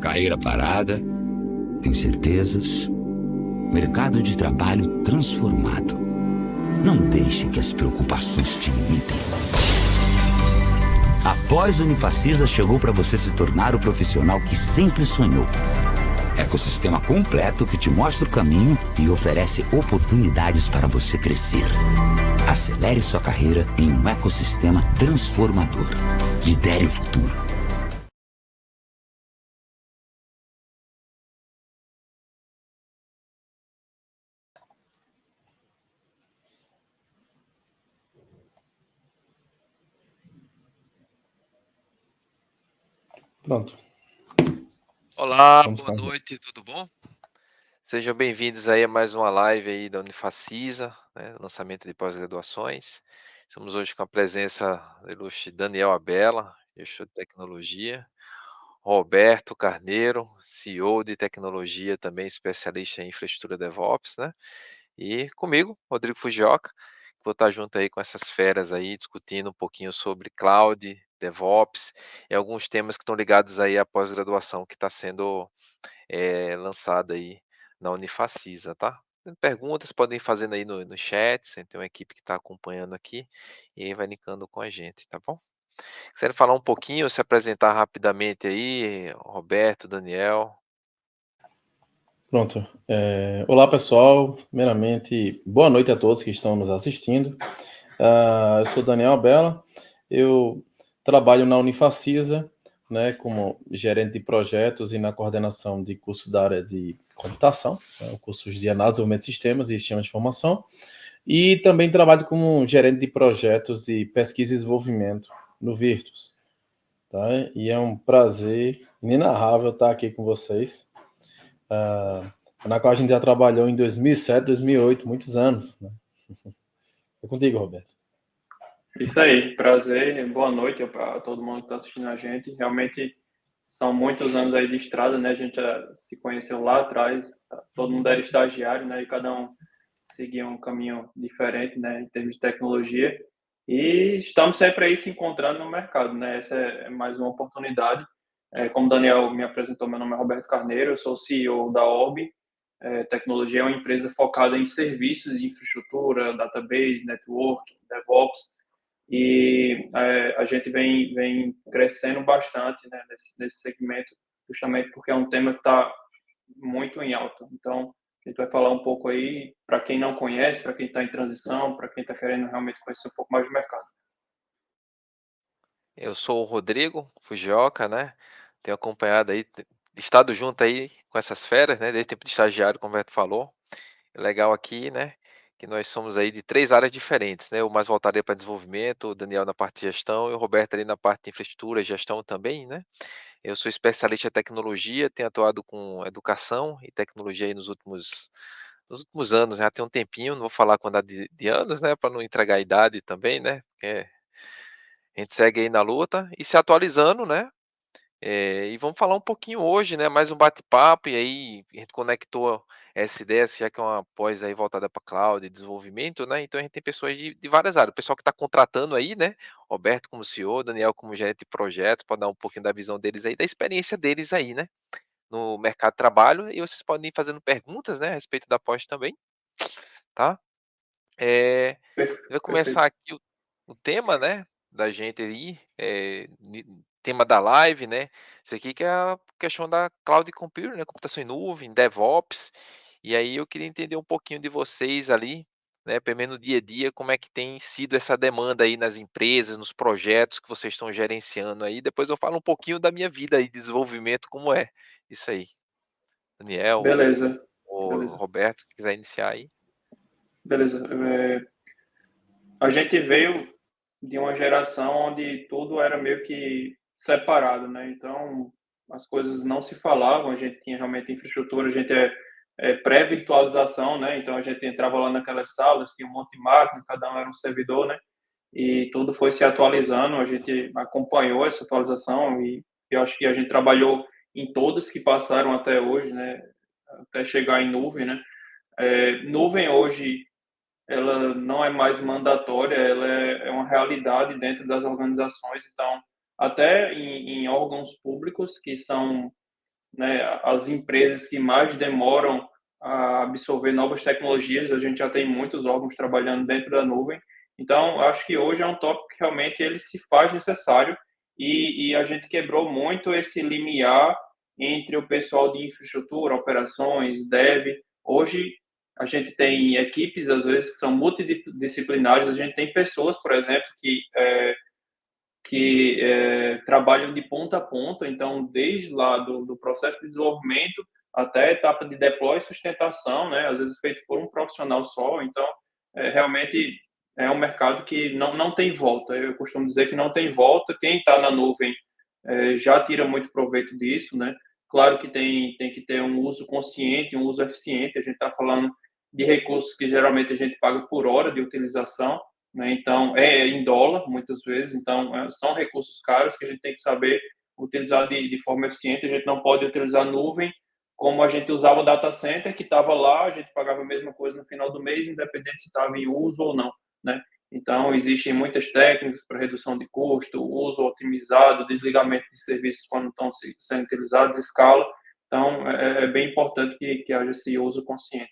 Carreira parada, incertezas, mercado de trabalho transformado. Não deixe que as preocupações te limitem. A Pós-Unifacisa chegou para você se tornar o profissional que sempre sonhou. Ecossistema completo que te mostra o caminho e oferece oportunidades para você crescer. Acelere sua carreira em um ecossistema transformador. Lidere o futuro. Pronto. Olá, Vamos boa lá. noite, tudo bom? Sejam bem-vindos aí a mais uma live aí da Unifacisa, né, lançamento de pós-graduações. Estamos hoje com a presença do ilustre Daniel Abela, gestor de tecnologia, Roberto Carneiro, CEO de tecnologia, também especialista em infraestrutura DevOps, né? E comigo, Rodrigo Fujioka, que vou estar junto aí com essas feras aí, discutindo um pouquinho sobre cloud, DevOps e alguns temas que estão ligados aí à pós-graduação que está sendo lançada aí na Unifacisa, tá? Perguntas podem ir fazendo aí no chat, tem uma equipe que está acompanhando aqui e aí vai linkando com a gente, tá bom? Quiserem falar um pouquinho, se apresentar rapidamente aí, Roberto, Daniel. Pronto. Olá, pessoal. Primeiramente, boa noite a todos que estão nos assistindo. Eu sou Daniel Abela. Eu trabalho na Unifacisa, né, como gerente de projetos e na coordenação de cursos da área de computação, né, cursos de análise e desenvolvimento de sistemas e sistemas de informação. E também trabalho como gerente de projetos de pesquisa e desenvolvimento no Virtus. Tá? E é um prazer inenarrável estar aqui com vocês. Na qual a gente já trabalhou em 2007, 2008, muitos anos. Né? É contigo, Roberto. Isso aí, prazer, boa noite para todo mundo que está assistindo a gente. Realmente são muitos anos aí de estrada, né? A gente já se conheceu lá atrás, todo mundo era estagiário, né? E cada um seguia um caminho diferente, né? Em termos de tecnologia. E estamos sempre aí se encontrando no mercado, né? Essa é mais uma oportunidade. Como o Daniel me apresentou, meu nome é Roberto Carneiro, eu sou CEO da Orbi. Tecnologia é uma empresa focada em serviços de infraestrutura, database, network, DevOps. E a gente vem crescendo bastante, né, nesse segmento, justamente porque é um tema que está muito em alta. Então, a gente vai falar um pouco aí, para quem não conhece, para quem está em transição, para quem está querendo realmente conhecer um pouco mais do mercado. Eu sou o Rodrigo Fujioka, né? Tenho acompanhado aí, estado junto aí com essas feras, né? Desde o tempo de estagiário, como o Roberto falou. É legal aqui, né? Que nós somos aí de 3 áreas diferentes, né? O mais voltado para desenvolvimento, o Daniel na parte de gestão e o Roberto ali na parte de infraestrutura e gestão também, né? Eu sou especialista em tecnologia, tenho atuado com educação e tecnologia aí nos últimos anos, já tem um tempinho, não vou falar a quantidade de anos, né? Para não entregar a idade também, né? Porque a gente segue aí na luta e se atualizando, né? E vamos falar um pouquinho hoje, né? Mais um bate-papo, e aí a gente conectou essa ideia, já que é uma pós aí voltada para cloud e desenvolvimento, né? Então a gente tem pessoas de várias áreas. O pessoal que está contratando aí, né? Roberto como CEO, Daniel como gerente de projetos, pode dar um pouquinho da visão deles aí, da experiência deles aí, né? No mercado de trabalho, e vocês podem ir fazendo perguntas, né? A respeito da pós também, tá? Vai Perfeito. começar aqui o tema, né, da gente aí, tema da live, né? Isso aqui que é a questão da cloud computing, né, computação em nuvem, DevOps. E aí eu queria entender um pouquinho de vocês ali, né, pelo menos no dia a dia, como é que tem sido essa demanda aí nas empresas, nos projetos que vocês estão gerenciando aí. Depois eu falo um pouquinho da minha vida aí, de desenvolvimento, como é isso aí. Daniel Beleza, ou beleza, Roberto, se quiser iniciar aí. beleza. A gente veio de uma geração onde tudo era meio que separado, né? Então, as coisas não se falavam, a gente tinha realmente infraestrutura, a gente é pré-virtualização, né? Então, a gente entrava lá naquelas salas, tinha um monte de máquina, cada um era um servidor, né? E tudo foi se atualizando, a gente acompanhou essa atualização e eu acho que a gente trabalhou em todas que passaram até hoje, né? Até chegar em nuvem, né? Nuvem hoje ela não é mais mandatória, ela é uma realidade dentro das organizações. Então, até em órgãos públicos que são né, as empresas que mais demoram a absorver novas tecnologias, a gente já tem muitos órgãos trabalhando dentro da nuvem. Então, acho que hoje é um tópico que realmente ele se faz necessário e a gente quebrou muito esse limiar entre o pessoal de infraestrutura, operações, dev. Hoje, a gente tem equipes, às vezes, que são multidisciplinares. A gente tem pessoas, por exemplo, que trabalham de ponta a ponta, então, desde lá do processo de desenvolvimento até a etapa de deploy e sustentação, né, às vezes feito por um profissional só. Então, realmente é um mercado que não tem volta. Eu costumo dizer que não tem volta. Quem está na nuvem já tira muito proveito disso, né? Claro que tem que ter um uso consciente, um uso eficiente. A gente está falando de recursos que geralmente a gente paga por hora de utilização, né? Então, é em dólar, muitas vezes. Então, são recursos caros que a gente tem que saber utilizar de forma eficiente. A gente não pode utilizar nuvem como a gente usava o data center, que estava lá, a gente pagava a mesma coisa no final do mês, independente se estava em uso ou não, né? Então, existem muitas técnicas para redução de custo, uso otimizado, desligamento de serviços quando estão sendo utilizados, escala. Então, é bem importante que haja esse uso consciente.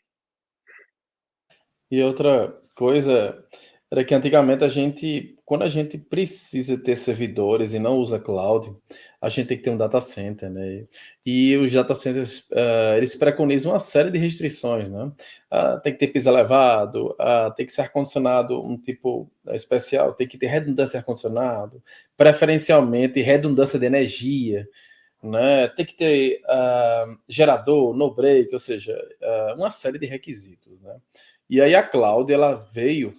E outra coisa era que antigamente quando a gente precisa ter servidores e não usa cloud, a gente tem que ter um data center, né? E os data centers, eles preconizam uma série de restrições, né? Tem que ter piso elevado, tem que ser ar-condicionado um tipo especial, tem que ter redundância de ar-condicionado, preferencialmente redundância de energia, né? Tem que ter gerador, no break, ou seja, uma série de requisitos, né? E aí a cloud ela veio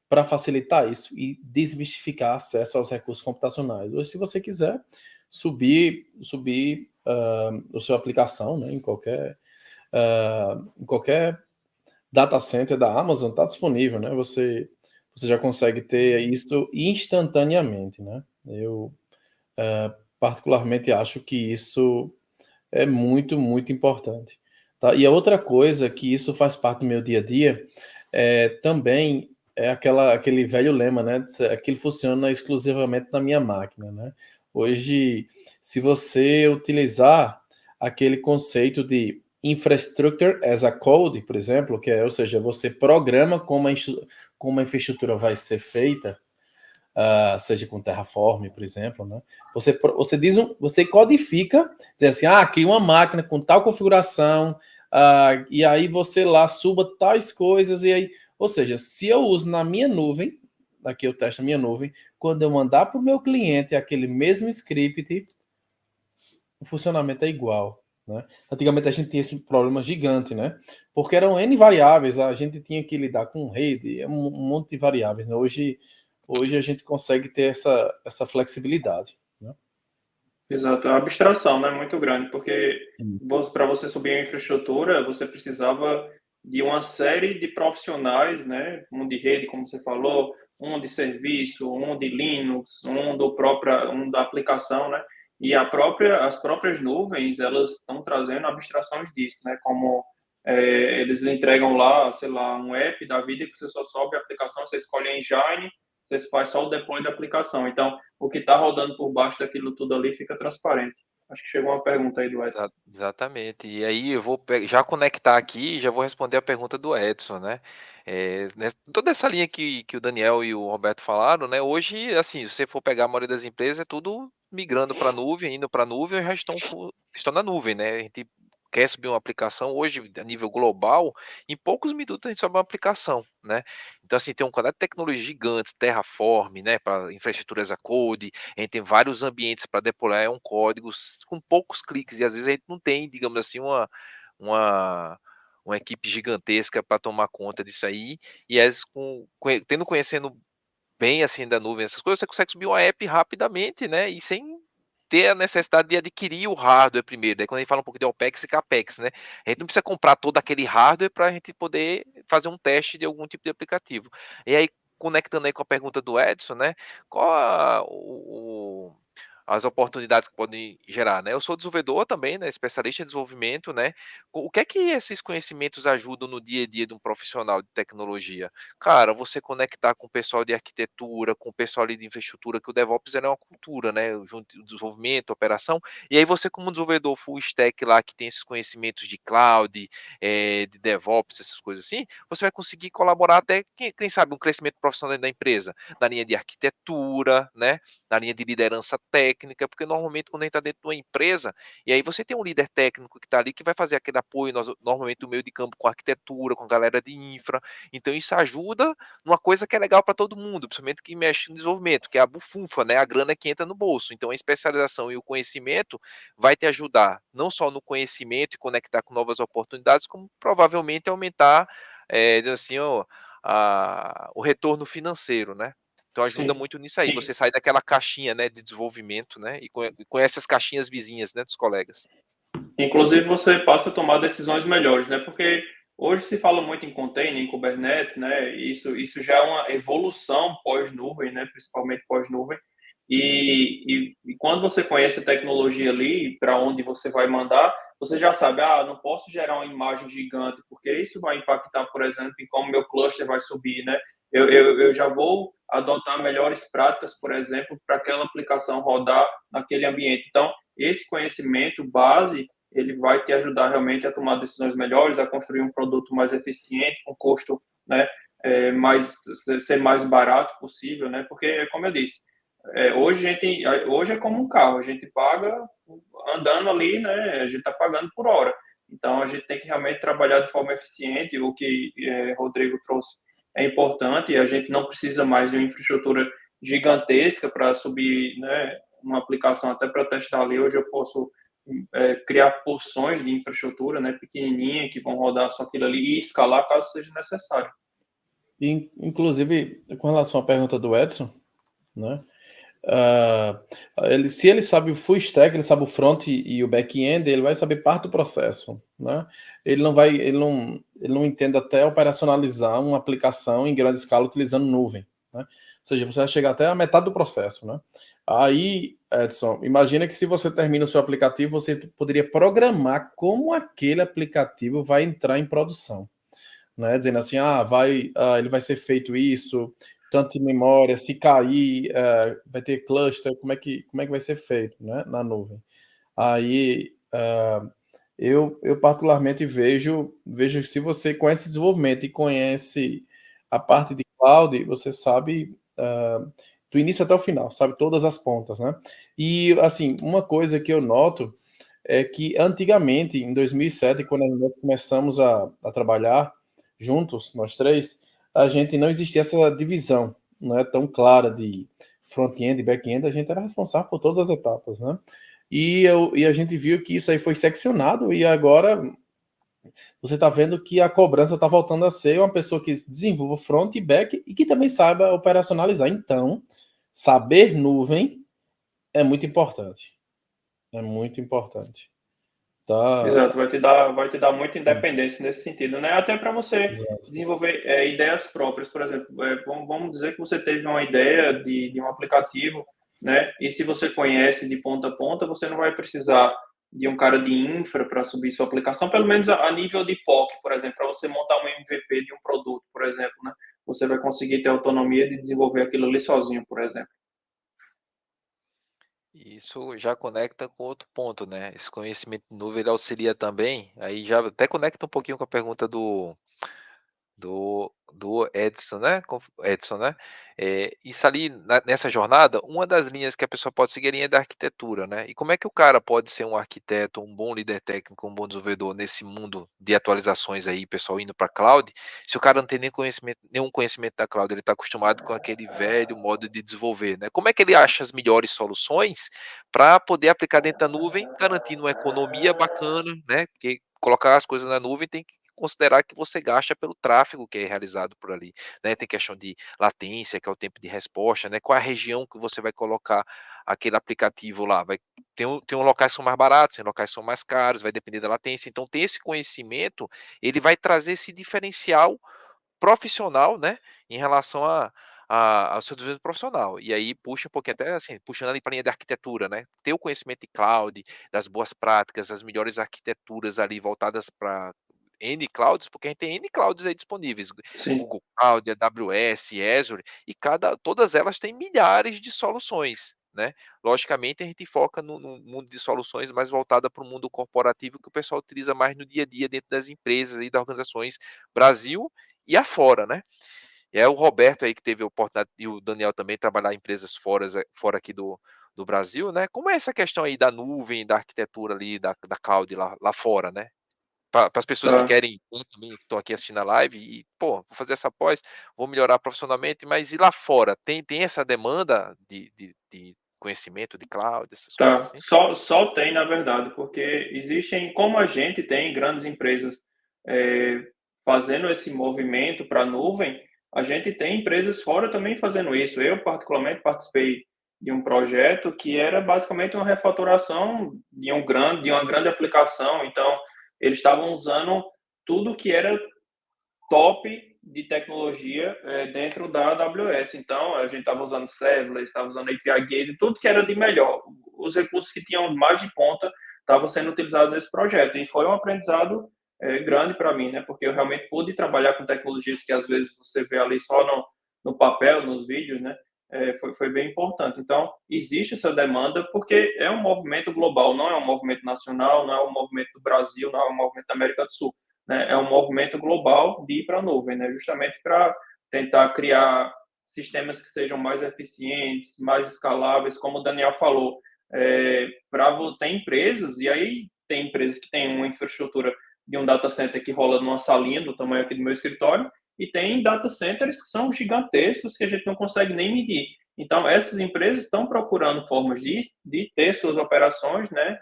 para facilitar isso e desmistificar acesso aos recursos computacionais. Hoje, se você quiser subir a sua aplicação, né, em qualquer data center da Amazon, está disponível, né? Você já consegue ter isso instantaneamente, né? Eu particularmente acho que isso é muito, muito importante. Tá? E a outra coisa que isso faz parte do meu dia a dia também é aquele velho lema, né? Aquilo funciona exclusivamente na minha máquina, né? Hoje, se você utilizar aquele conceito de infrastructure as a code, por exemplo, ou seja, você programa como a infraestrutura vai ser feita, seja com Terraform, por exemplo, né? Você codifica, dizer assim, cria uma máquina com tal configuração, e aí você lá suba tais coisas, e aí, ou seja, se eu uso na minha nuvem, aqui eu testo na minha nuvem, quando eu mandar para o meu cliente aquele mesmo script, o funcionamento é igual. Né? Antigamente a gente tinha esse problema gigante, né? Porque eram N variáveis, a gente tinha que lidar com rede, um monte de variáveis. Né? Hoje a gente consegue ter essa flexibilidade. Né? Exato, a abstração, né, é muito grande, porque Sim. para você subir a infraestrutura, você precisava de uma série de profissionais, né, um de rede, como você falou, um de serviço, um de Linux, um da aplicação, né, e as próprias nuvens, elas estão trazendo abstrações disso, né, como eles entregam lá, sei lá, um app da vida que você só sobe a aplicação, você escolhe a engine, você faz só o deploy da aplicação. Então, o que está rodando por baixo daquilo tudo ali fica transparente. Acho que chegou uma pergunta aí do Edson. Exatamente. E aí eu vou já conectar aqui e já vou responder a pergunta do Edson, né? Toda essa linha que o Daniel e o Roberto falaram, né? Hoje, assim, se você for pegar a maioria das empresas, é tudo migrando para a nuvem, indo para a nuvem, já estão na nuvem, né? A gente quer subir uma aplicação hoje a nível global, em poucos minutos a gente sobe uma aplicação, né? Então, assim, tem um quantidade de tecnologias gigantes, Terraform, né? Para infraestruturas a code, a gente tem vários ambientes para deployar um código com poucos cliques, e às vezes a gente não tem, digamos assim, uma, uma equipe gigantesca para tomar conta disso aí, e às vezes conhecendo bem assim da nuvem, essas coisas, você consegue subir uma app rapidamente, né? E sem ter a necessidade de adquirir o hardware primeiro. Daí quando a gente fala um pouco de OPEX e CAPEX, né? A gente não precisa comprar todo aquele hardware para a gente poder fazer um teste de algum tipo de aplicativo. E aí, conectando aí com a pergunta do Edson, né? Qual as oportunidades que podem gerar, né? Eu sou desenvolvedor também, né? Especialista em desenvolvimento, né? O que é que esses conhecimentos ajudam no dia a dia de um profissional de tecnologia? Cara, você conectar com o pessoal de arquitetura, com o pessoal ali de infraestrutura, que o DevOps é uma cultura, né? Junto o desenvolvimento, operação. E aí você, como desenvolvedor full stack lá, que tem esses conhecimentos de cloud, de DevOps, essas coisas assim, você vai conseguir colaborar até, quem sabe, um crescimento profissional da empresa, na linha de arquitetura, né? Na linha de liderança técnica, porque normalmente quando a gente está dentro de uma empresa, e aí você tem um líder técnico que está ali, que vai fazer aquele apoio, normalmente o meio de campo com arquitetura, com a galera de infra, então isso ajuda numa coisa que é legal para todo mundo, principalmente que mexe no desenvolvimento, que é a bufunfa, né? A grana que entra no bolso. Então a especialização e o conhecimento vai te ajudar, não só no conhecimento e conectar com novas oportunidades, como provavelmente aumentar, assim, ó, o retorno financeiro, né? Então ajuda Sim. muito nisso aí, você sai daquela caixinha, né, de desenvolvimento, né, e conhece as caixinhas vizinhas, né, dos colegas. Inclusive, você passa a tomar decisões melhores, né? Porque hoje se fala muito em container, em Kubernetes, né? Isso já é uma evolução pós-nuvem, né? Principalmente pós-nuvem. E quando você conhece a tecnologia ali, para onde você vai mandar, você já sabe, não posso gerar uma imagem gigante, porque isso vai impactar, por exemplo, em como meu cluster vai subir, né? Eu já vou adotar melhores práticas, por exemplo, para aquela aplicação rodar naquele ambiente. Então, esse conhecimento base ele vai te ajudar realmente a tomar decisões melhores, a construir um produto mais eficiente, com custo, né, ser mais barato possível, né? Porque, como eu disse, hoje é como um carro, a gente paga andando ali, né? A gente está pagando por hora. Então, a gente tem que realmente trabalhar de forma eficiente. O que Rodrigo trouxe é importante. E a gente não precisa mais de uma infraestrutura gigantesca para subir, né, uma aplicação até para testar ali. Hoje eu posso criar porções de infraestrutura, né, pequenininha, que vão rodar só aquilo ali e escalar caso seja necessário. Inclusive, com relação à pergunta do Edson, né? Se ele sabe o full stack, ele sabe o front e o back-end, ele vai saber parte do processo, né? Ele não entende até operacionalizar uma aplicação em grande escala utilizando nuvem, né? Ou seja, você vai chegar até a metade do processo, né? Aí, Edson, imagina que se você termina o seu aplicativo, você poderia programar como aquele aplicativo vai entrar em produção, né? Dizendo assim, ele vai ser feito isso, tanto de memória, se cair, vai ter cluster, como é que vai ser feito, né, na nuvem. Aí, eu particularmente vejo que se você conhece desenvolvimento e conhece a parte de cloud, você sabe do início até o final, sabe todas as pontas, né? E, assim, uma coisa que eu noto é que antigamente, em 2007, quando nós começamos a trabalhar juntos, nós três, a gente não existia essa divisão, não é tão clara de front-end e back-end, a gente era responsável por todas as etapas, né? E a gente viu que isso aí foi seccionado e agora você está vendo que a cobrança está voltando a ser uma pessoa que desenvolva front e back e que também saiba operacionalizar. Então, saber nuvem é muito importante. É muito importante. Tá? Exato, vai te dar muita independência nesse sentido, né? Até para você Exato. desenvolver ideias próprias, por exemplo, vamos dizer que você teve uma ideia de um aplicativo, né? E se você conhece de ponta a ponta, você não vai precisar de um cara de infra para subir sua aplicação, pelo menos a nível de POC, por exemplo, para você montar um MVP de um produto, por exemplo, né? Você vai conseguir ter autonomia de desenvolver aquilo ali sozinho, por exemplo. Isso já conecta com outro ponto, né? Esse conhecimento de nuvem ele auxilia também, aí já até conecta um pouquinho com a pergunta do Edson, né, Edson, né? Isso ali nessa jornada, uma das linhas que a pessoa pode seguir é a linha da arquitetura, né? E como é que o cara pode ser um arquiteto, um bom líder técnico, um bom desenvolvedor nesse mundo de atualizações aí, pessoal indo para cloud, se o cara não tem nenhum conhecimento da cloud, ele está acostumado com aquele velho modo de desenvolver, né? Como é que ele acha as melhores soluções para poder aplicar dentro da nuvem, garantindo uma economia bacana, né? Porque colocar as coisas na nuvem tem que considerar que você gasta pelo tráfego que é realizado por ali, né? Tem questão de latência, que é o tempo de resposta, né? Qual a região que você vai colocar aquele aplicativo lá? Tem locais que são mais baratos, tem locais que são mais caros, vai depender da latência. Então, ter esse conhecimento, ele vai trazer esse diferencial profissional, né? Em relação ao seu desenvolvimento profissional. E aí puxa um pouquinho até assim, puxando ali para a linha de arquitetura, né? Ter o conhecimento de cloud, das boas práticas, das melhores arquiteturas ali voltadas para N clouds, porque a gente tem N clouds aí disponíveis, Sim, Google Cloud, AWS, Azure, e todas elas têm milhares de soluções, né? Logicamente a gente foca no mundo de soluções mais voltada para o mundo corporativo, que o pessoal utiliza mais no dia a dia dentro das empresas e das organizações Brasil e afora, né? E é o Roberto aí que teve a oportunidade, e o Daniel também, trabalhar em empresas fora aqui do Brasil, né? Como é essa questão aí da nuvem, da arquitetura ali, da cloud lá fora, né? Para as pessoas que tá. querem também, que estão aqui assistindo a live e, pô, vou fazer essa pós, vou melhorar profissionalmente, mas e lá fora? Tem essa demanda de conhecimento de cloud, essas coisas Tá, assim? só tem, na verdade, porque existem, como a gente tem grandes empresas é, fazendo esse movimento para a nuvem, a gente tem empresas fora também fazendo isso. Eu, particularmente, participei de um projeto que era basicamente uma refatoração de uma grande aplicação. Então, eles estavam usando tudo que era top de tecnologia dentro da AWS. Então, a gente estava usando serverless, estava usando API Gateway, tudo que era de melhor. Os recursos que tinham mais de ponta estavam sendo utilizados nesse projeto. E foi um aprendizado grande para mim, né? Porque eu realmente pude trabalhar com tecnologias que às vezes você vê ali só no papel, nos vídeos, né? Foi bem importante. Então, existe essa demanda porque é um movimento global, não é um movimento nacional, não é um movimento do Brasil, não é um movimento da América do Sul, né? É um movimento global de ir para a nuvem, né? Justamente para tentar criar sistemas que sejam mais eficientes, mais escaláveis, como o Daniel falou. Tem empresas, e aí tem empresas que têm uma infraestrutura de um data center que rola numa salinha do tamanho aqui do meu escritório, e tem data centers que são gigantescos que a gente não consegue nem medir. Então, essas empresas estão procurando formas de ter suas operações, né,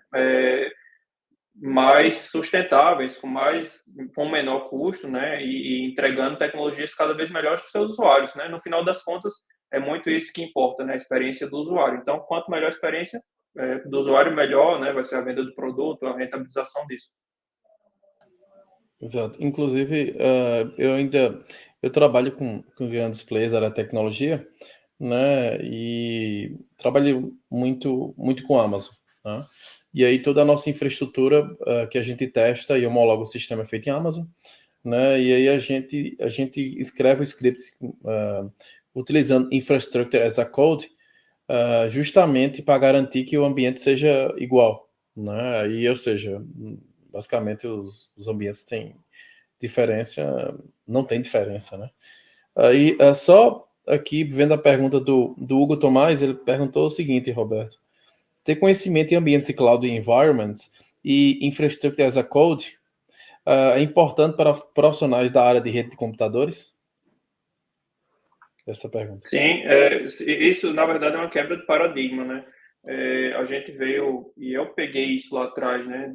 mais sustentáveis, com menor custo, né, e entregando tecnologias cada vez melhores para os seus usuários, né. No final das contas, é muito isso que importa, né, a experiência do usuário. Então, quanto melhor a experiência do usuário, melhor, né, vai ser a venda do produto, a rentabilização disso. Exato. Inclusive, eu trabalho com grandes players da tecnologia, né? E trabalho muito com a Amazon, né? E aí toda a nossa infraestrutura que a gente testa e homologa o sistema é feito em Amazon, né? E aí a gente escreve o script utilizando Infrastructure as a Code, justamente para garantir que o ambiente seja igual, né? E, ou seja, basicamente os ambientes têm diferença, não tem diferença, né? Aí, só aqui, vendo a pergunta do Hugo Tomás, ele perguntou o seguinte, Roberto: ter conhecimento em ambientes de cloud environments e infrastructure as a code é importante para profissionais da área de rede de computadores? Essa pergunta. Sim, isso na verdade é uma quebra de paradigma, né? A gente veio, e eu peguei isso lá atrás, né?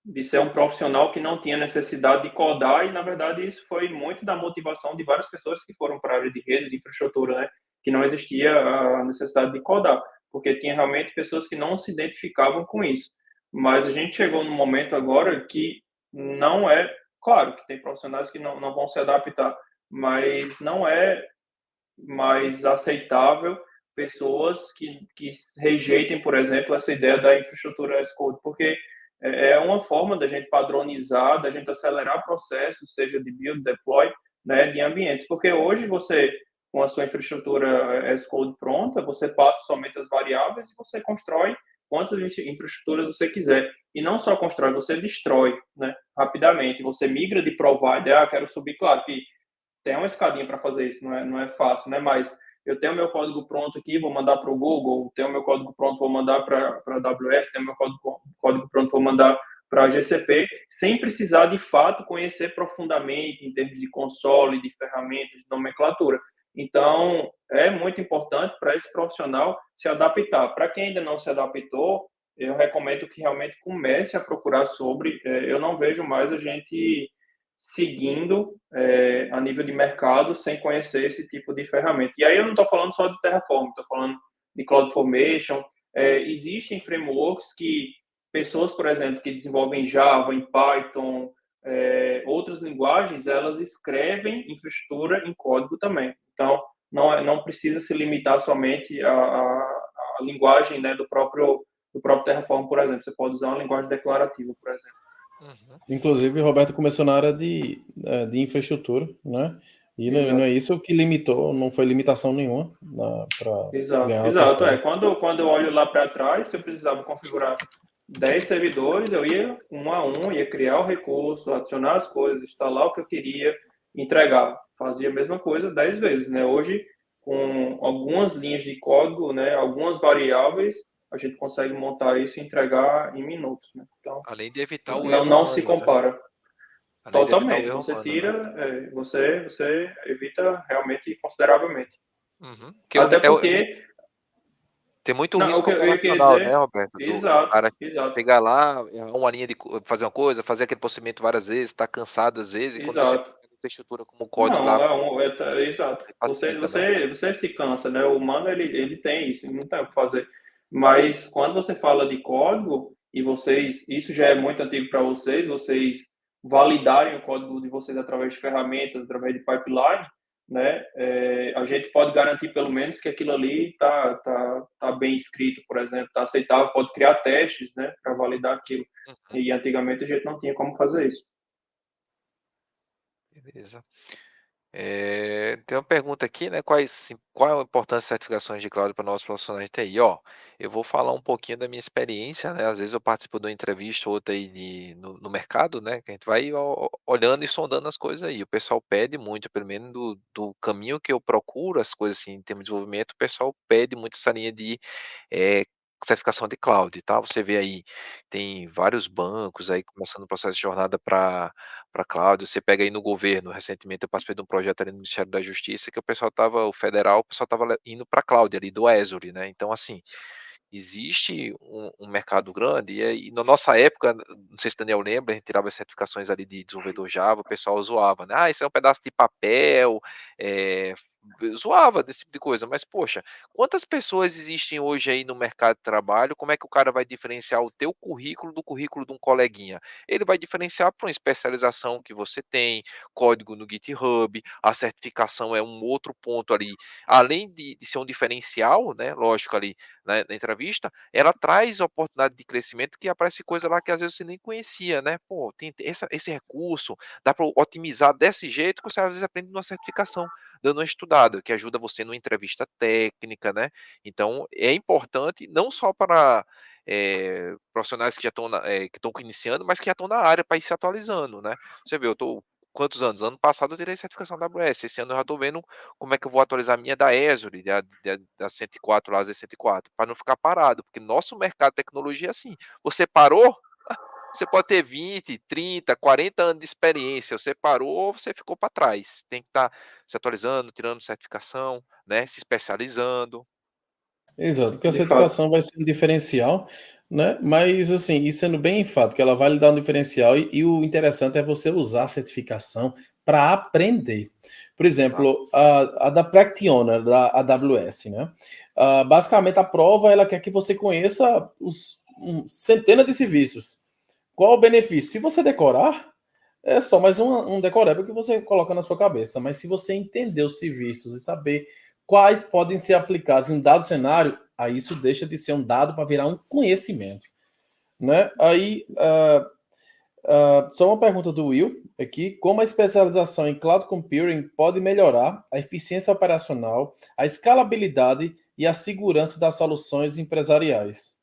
De ser um profissional que não tinha necessidade de codar, e na verdade isso foi muito da motivação de várias pessoas que foram para a área de rede, de infraestrutura, né? Que não existia a necessidade de codar, porque tinha realmente pessoas que não se identificavam com isso. Mas a gente chegou num momento agora que não é, claro que tem profissionais que não vão se adaptar, mas não é mais aceitável pessoas que rejeitem, por exemplo, essa ideia da infraestrutura as code, porque é uma forma da gente padronizar, da gente acelerar processos, seja de build, deploy, né, de ambientes, porque hoje você, com a sua infraestrutura as code pronta, você passa somente as variáveis e você constrói quantas infraestruturas você quiser. E não só constrói, você destrói, né, rapidamente. Você migra de provider, quero subir, claro que tem uma escadinha para fazer isso, não é fácil, né? Mas eu tenho meu código pronto aqui, vou mandar para o Google, tenho meu código pronto, vou mandar para a AWS, tenho meu código pronto, vou mandar para a GCP, sem precisar de fato conhecer profundamente em termos de console, de ferramentas, de nomenclatura. Então, é muito importante para esse profissional se adaptar. Para quem ainda não se adaptou, eu recomendo que realmente comece a procurar sobre. Eu não vejo mais a gente seguindo a nível de mercado sem conhecer esse tipo de ferramenta. E aí eu não estou falando só de Terraform, estou falando de CloudFormation. Existem frameworks que pessoas, por exemplo, que desenvolvem Java, em Python, outras linguagens, elas escrevem infraestrutura em código também. Então, não precisa se limitar somente à linguagem, né, do próprio Terraform, por exemplo. Você pode usar uma linguagem declarativa, por exemplo. Uhum. Inclusive, o Roberto começou na área de infraestrutura, né? E não é isso que limitou, não foi limitação nenhuma para ganhar outras Exato. coisas. Quando eu olho lá para trás, se eu precisava configurar 10 servidores, eu ia um a um, ia criar o recurso, adicionar as coisas, instalar o que eu queria, entregar. Fazia a mesma coisa 10 vezes, né? Hoje, com algumas linhas de código, né, algumas variáveis, a gente consegue montar isso e entregar em minutos, né? Então, Além de evitar o erro não se humano, né? compara. Além de evitar o Totalmente. erro Você humano, né? tira, você evita realmente consideravelmente. Uhum. Até porque Tem muito não, risco o que eu queria operacional, né, dizer, Roberto? Do exato, cara exato, chegar lá, uma linha de fazer uma coisa, fazer aquele procedimento várias vezes, tá cansado às vezes, e quando você exato. tem estrutura como o código Não, lá, exato. facilita, né? Você se cansa, né? O humano, ele tem isso, não tem o que fazer. Mas quando você fala de código, e isso já é muito antigo para vocês validarem o código de vocês através de ferramentas, através de pipeline, né? A gente pode garantir pelo menos que aquilo ali tá bem escrito, por exemplo, está aceitável, pode criar testes, né? Para validar aquilo. Uhum. E antigamente a gente não tinha como fazer isso. Beleza. Tem uma pergunta aqui, né? Qual a importância das certificações de cloud para novos profissionais de TI? Ó, eu vou falar um pouquinho da minha experiência, né? Às vezes eu participo de uma entrevista ou outra aí no mercado, né? Que a gente vai olhando e sondando as coisas aí. O pessoal pede muito, pelo menos do caminho que eu procuro, as coisas assim, em termos de desenvolvimento, o pessoal pede muito essa linha de eh, certificação de cloud, tá? Você vê aí, tem vários bancos aí começando o processo de jornada para cloud. Você pega aí no governo, recentemente eu participei de um projeto ali no Ministério da Justiça que o federal, o pessoal estava indo para cloud ali do Azure, né? Então, assim, existe um mercado grande, e aí, na nossa época, não sei se o Daniel lembra, a gente tirava as certificações ali de desenvolvedor Java, o pessoal zoava, né? Ah, isso é um pedaço de papel, zoava desse tipo de coisa, mas poxa, quantas pessoas existem hoje aí no mercado de trabalho? Como é que o cara vai diferenciar o teu currículo do currículo de um coleguinha? Ele vai diferenciar por uma especialização que você tem, código no GitHub, a certificação é um outro ponto ali, além de ser um diferencial, né? Lógico ali, né, na entrevista, ela traz oportunidade de crescimento que aparece coisa lá que às vezes você nem conhecia, né? Pô, tem esse recurso, dá para otimizar desse jeito que você às vezes aprende numa certificação, dando uma estudada, que ajuda você numa entrevista técnica, né? Então, é importante não só para profissionais que já estão que estão iniciando, mas que já estão na área para ir se atualizando, né? Você vê, eu estou quantos anos? Ano passado eu tirei certificação da AWS, esse ano eu já estou vendo como é que eu vou atualizar a minha da Azure, da 104 lá, Z104, para não ficar parado, porque nosso mercado de tecnologia é assim, você parou, você pode ter 20, 30, 40 anos de experiência, você parou, você ficou para trás, tem que estar se atualizando, tirando certificação, né, se especializando. Exato, porque a De fato. certificação vai ser um diferencial, né? Mas assim, e sendo bem enfático, ela vai lhe dar um diferencial e o interessante é você usar a certificação para aprender. Por Exato. exemplo, a da Practitioner, da AWS, né? Basicamente, a prova ela quer que você conheça centenas de serviços. Qual o benefício? Se você decorar, é só mais um decoreba que você coloca na sua cabeça. Mas se você entender os serviços e saber quais podem ser aplicados em um dado cenário, aí isso deixa de ser um dado para virar um conhecimento, né? Aí, só uma pergunta do Will aqui: como a especialização em cloud computing pode melhorar a eficiência operacional, a escalabilidade e a segurança das soluções empresariais?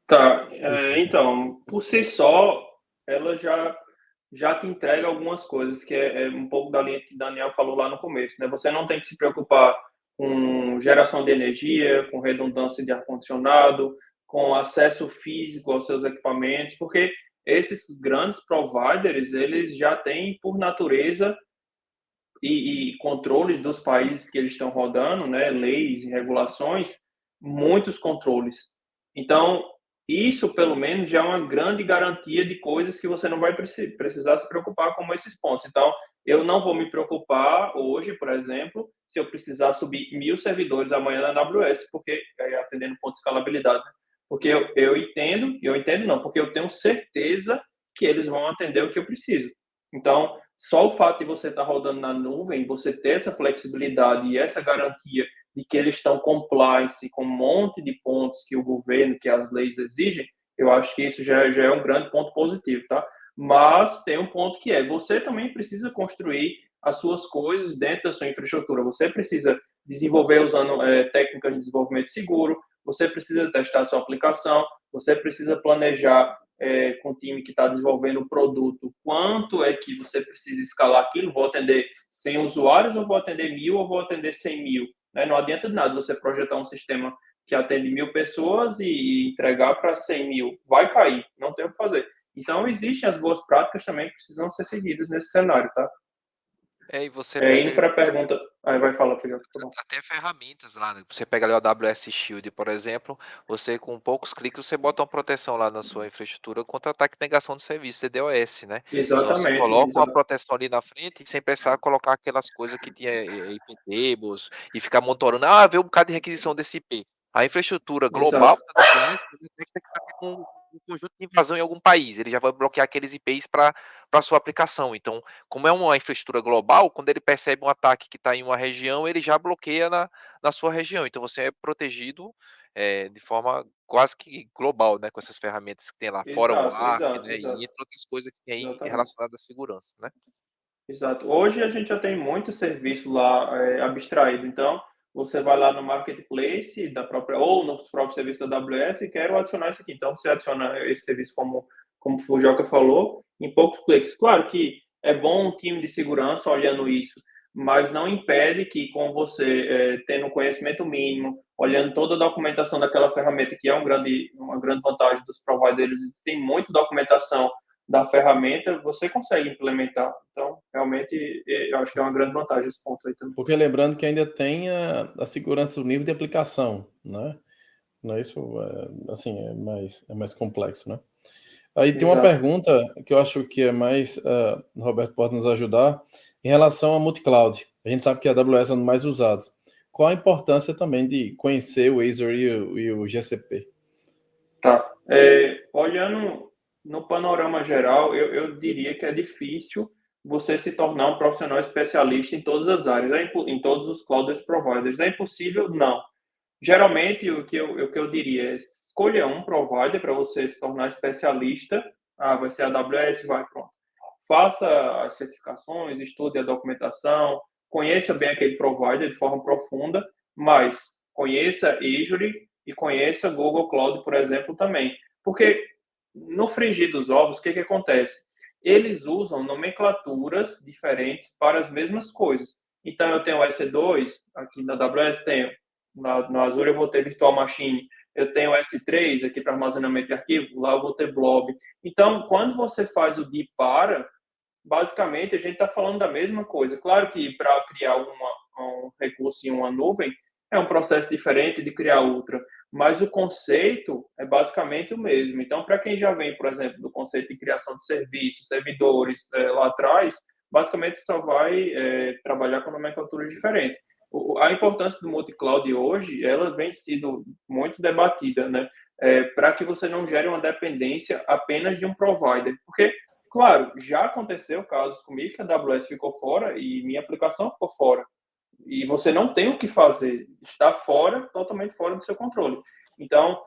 Tá, então, por si só, ela já te entrega algumas coisas, que é um pouco da linha que o Daniel falou lá no começo, né? Você não tem que se preocupar com geração de energia, com redundância de ar-condicionado, com acesso físico aos seus equipamentos, porque esses grandes providers, eles já têm, por natureza, e controles dos países que eles estão rodando, né? Leis e regulações, muitos controles. Então, isso, pelo menos, já é uma grande garantia de coisas que você não vai precisar se preocupar, como esses pontos. Então, eu não vou me preocupar hoje, por exemplo, se eu precisar subir 1.000 servidores amanhã na AWS, porque atendendo ponto de escalabilidade, né? Porque eu entendo não, porque eu tenho certeza que eles vão atender o que eu preciso. Então, só o fato de você estar rodando na nuvem, você ter essa flexibilidade e essa garantia de que eles estão compliance com um monte de pontos que o governo, que as leis exigem, eu acho que isso já é um grande ponto positivo, tá? Mas tem um ponto que você também precisa construir as suas coisas dentro da sua infraestrutura. Você precisa desenvolver usando técnicas de desenvolvimento seguro, você precisa testar a sua aplicação, você precisa planejar com o time que está desenvolvendo o produto, quanto é que você precisa escalar aquilo, vou atender 100 usuários, ou vou atender 1.000, ou vou atender 100.000. Né? Não adianta de nada você projetar um sistema que atende 1.000 pessoas e entregar para 100.000. Vai cair, não tem o que fazer. Então, existem as boas práticas também que precisam ser seguidas nesse cenário, tá? E você indo para a pergunta... Aí vai falar, Felipe. Até ferramentas lá, né? Você pega ali o AWS Shield, por exemplo, você com poucos cliques, você bota uma proteção lá na sua infraestrutura contra ataque e negação de serviço, DDoS, né? Exatamente. Então você coloca uma proteção ali na frente sem precisar colocar aquelas coisas que tinha IP tables e ficar monitorando, vê um bocado de requisição desse IP. A infraestrutura global da AWS está com um conjunto de invasão em algum país, ele já vai bloquear aqueles IPs para a sua aplicação. Então, como é uma infraestrutura global, quando ele percebe um ataque que está em uma região, ele já bloqueia na sua região. Então, você é protegido de forma quase que global, né, com essas ferramentas que tem lá, fora o ARP, né, e entre outras coisas que tem aí relacionadas à segurança, né? Exato. Hoje a gente já tem muito serviço lá abstraído. Então, você vai lá no marketplace da própria ou nos próprios serviços da AWS e quero adicionar isso aqui. Então, você adiciona esse serviço como o Fujioka falou, em poucos cliques. Claro que é bom um time de segurança olhando isso, mas não impede que com você tendo conhecimento mínimo, olhando toda a documentação daquela ferramenta, que é uma grande vantagem dos providers, eles têm muita documentação da ferramenta, você consegue implementar. Então, realmente, eu acho que é uma grande vantagem esse ponto aí também. Porque lembrando que ainda tem a segurança do nível de aplicação, né? Não é isso, assim, é mais complexo, né? Aí tem uma pergunta que eu acho que é mais, o Roberto pode nos ajudar, em relação a multi-cloud. A gente sabe que a AWS é um dos mais usados. Qual a importância também de conhecer o Azure e o GCP? Tá. Olhando no panorama geral, eu diria que é difícil você se tornar um profissional especialista em todas as áreas, em todos os cloud providers. É impossível? Não. Geralmente, o que eu diria é escolha um provider para você se tornar especialista. Vai ser a AWS, vai, pronto. Faça as certificações, estude a documentação, conheça bem aquele provider de forma profunda, mas conheça Azure e conheça Google Cloud, por exemplo, também. Porque no frigir dos ovos, o que acontece? Eles usam nomenclaturas diferentes para as mesmas coisas. Então, eu tenho o EC2, aqui na AWS tenho, no Azure eu vou ter Virtual Machine, eu tenho o S3 aqui para armazenamento de arquivo, lá eu vou ter Blob. Então, quando você faz o DI basicamente a gente está falando da mesma coisa. Claro que para criar um recurso em uma nuvem é um processo diferente de criar outra, mas o conceito é basicamente o mesmo. Então, para quem já vem, por exemplo, do conceito de criação de serviços, servidores lá atrás, basicamente só vai trabalhar com nomenclaturas diferentes. A importância do multi-cloud hoje, ela vem sido muito debatida, né? Para que você não gere uma dependência apenas de um provider. Porque, claro, já aconteceu casos comigo que a AWS ficou fora e minha aplicação ficou fora. E você não tem o que fazer, está fora, totalmente fora do seu controle. Então,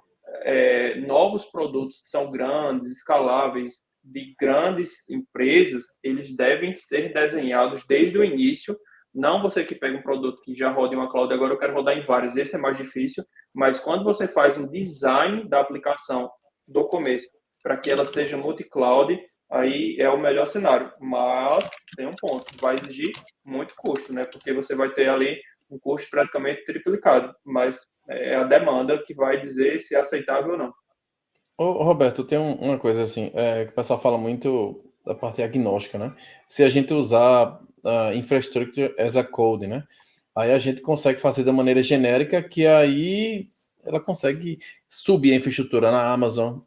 novos produtos que são grandes, escaláveis, de grandes empresas, eles devem ser desenhados desde o início. Não você que pega um produto que já roda em uma cloud, agora eu quero rodar em várias, esse é mais difícil, mas quando você faz um design da aplicação do começo, para que ela seja multi-cloud, aí é o melhor cenário. Mas tem um ponto, vai exigir muito custo, né? Porque você vai ter ali um custo praticamente triplicado, mas é a demanda que vai dizer se é aceitável ou não. Ô, Roberto, tem uma coisa assim, que o pessoal fala muito da parte agnóstica, né? Se a gente usar infrastructure as a code, né? Aí a gente consegue fazer da maneira genérica, que aí ela consegue subir a infraestrutura na Amazon,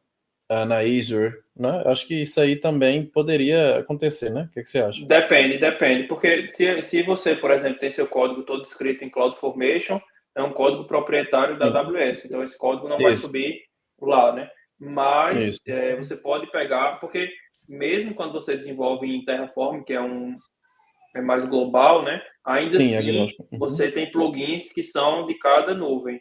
na Azure, né? Acho que isso aí também poderia acontecer, né? O que você acha? Depende, porque se você, por exemplo, tem seu código todo escrito em CloudFormation, é um código proprietário da AWS, então esse código não vai subir lá, né? Mas você pode pegar, porque mesmo quando você desenvolve em Terraform, que é mais global, né? Ainda Sim, assim, agnóstico. você tem plugins que são de cada nuvem.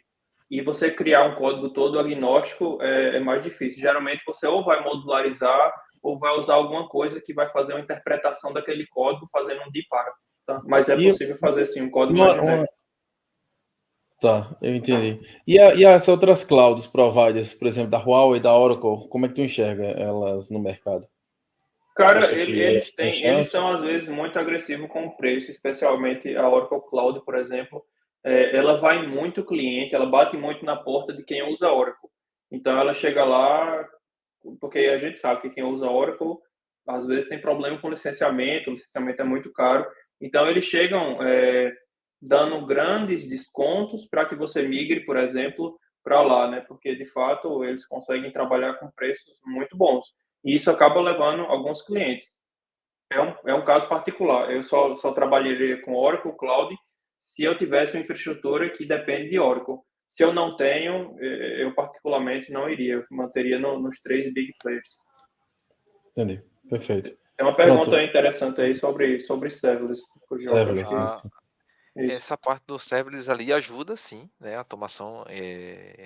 E você criar um código todo agnóstico é mais difícil. Geralmente você ou vai modularizar ou vai usar alguma coisa que vai fazer uma interpretação daquele código fazendo um deparo, tá? Mas é E possível fazer sim um código mais uma, genérico. tá, eu entendi. E as outras clouds providers, por exemplo, da Huawei e da Oracle, como é que tu enxerga elas no mercado? Cara, Acha que elas eles têm têm, eles chance? são às vezes muito agressivos com o preço, especialmente a Oracle Cloud, por exemplo. Ela vai em muito cliente, ela bate muito na porta de quem usa Oracle. Então ela chega lá, porque a gente sabe que quem usa Oracle às vezes tem problema com licenciamento, o licenciamento é muito caro. Então eles chegam dando grandes descontos para que você migre, por exemplo, para lá, né? Porque de fato eles conseguem trabalhar com preços muito bons. E isso acaba levando alguns clientes. É um caso particular. Eu só trabalharia com Oracle Cloud se eu tivesse uma infraestrutura que depende de Oracle. Se eu não tenho, eu particularmente não iria. Eu manteria nos três big players. Entendi, perfeito. Tem uma pergunta Pronto, interessante aí sobre serverless, que o Joca serverless, fez. Ah, isso. Isso. essa parte do serverless ali ajuda sim, né? A automação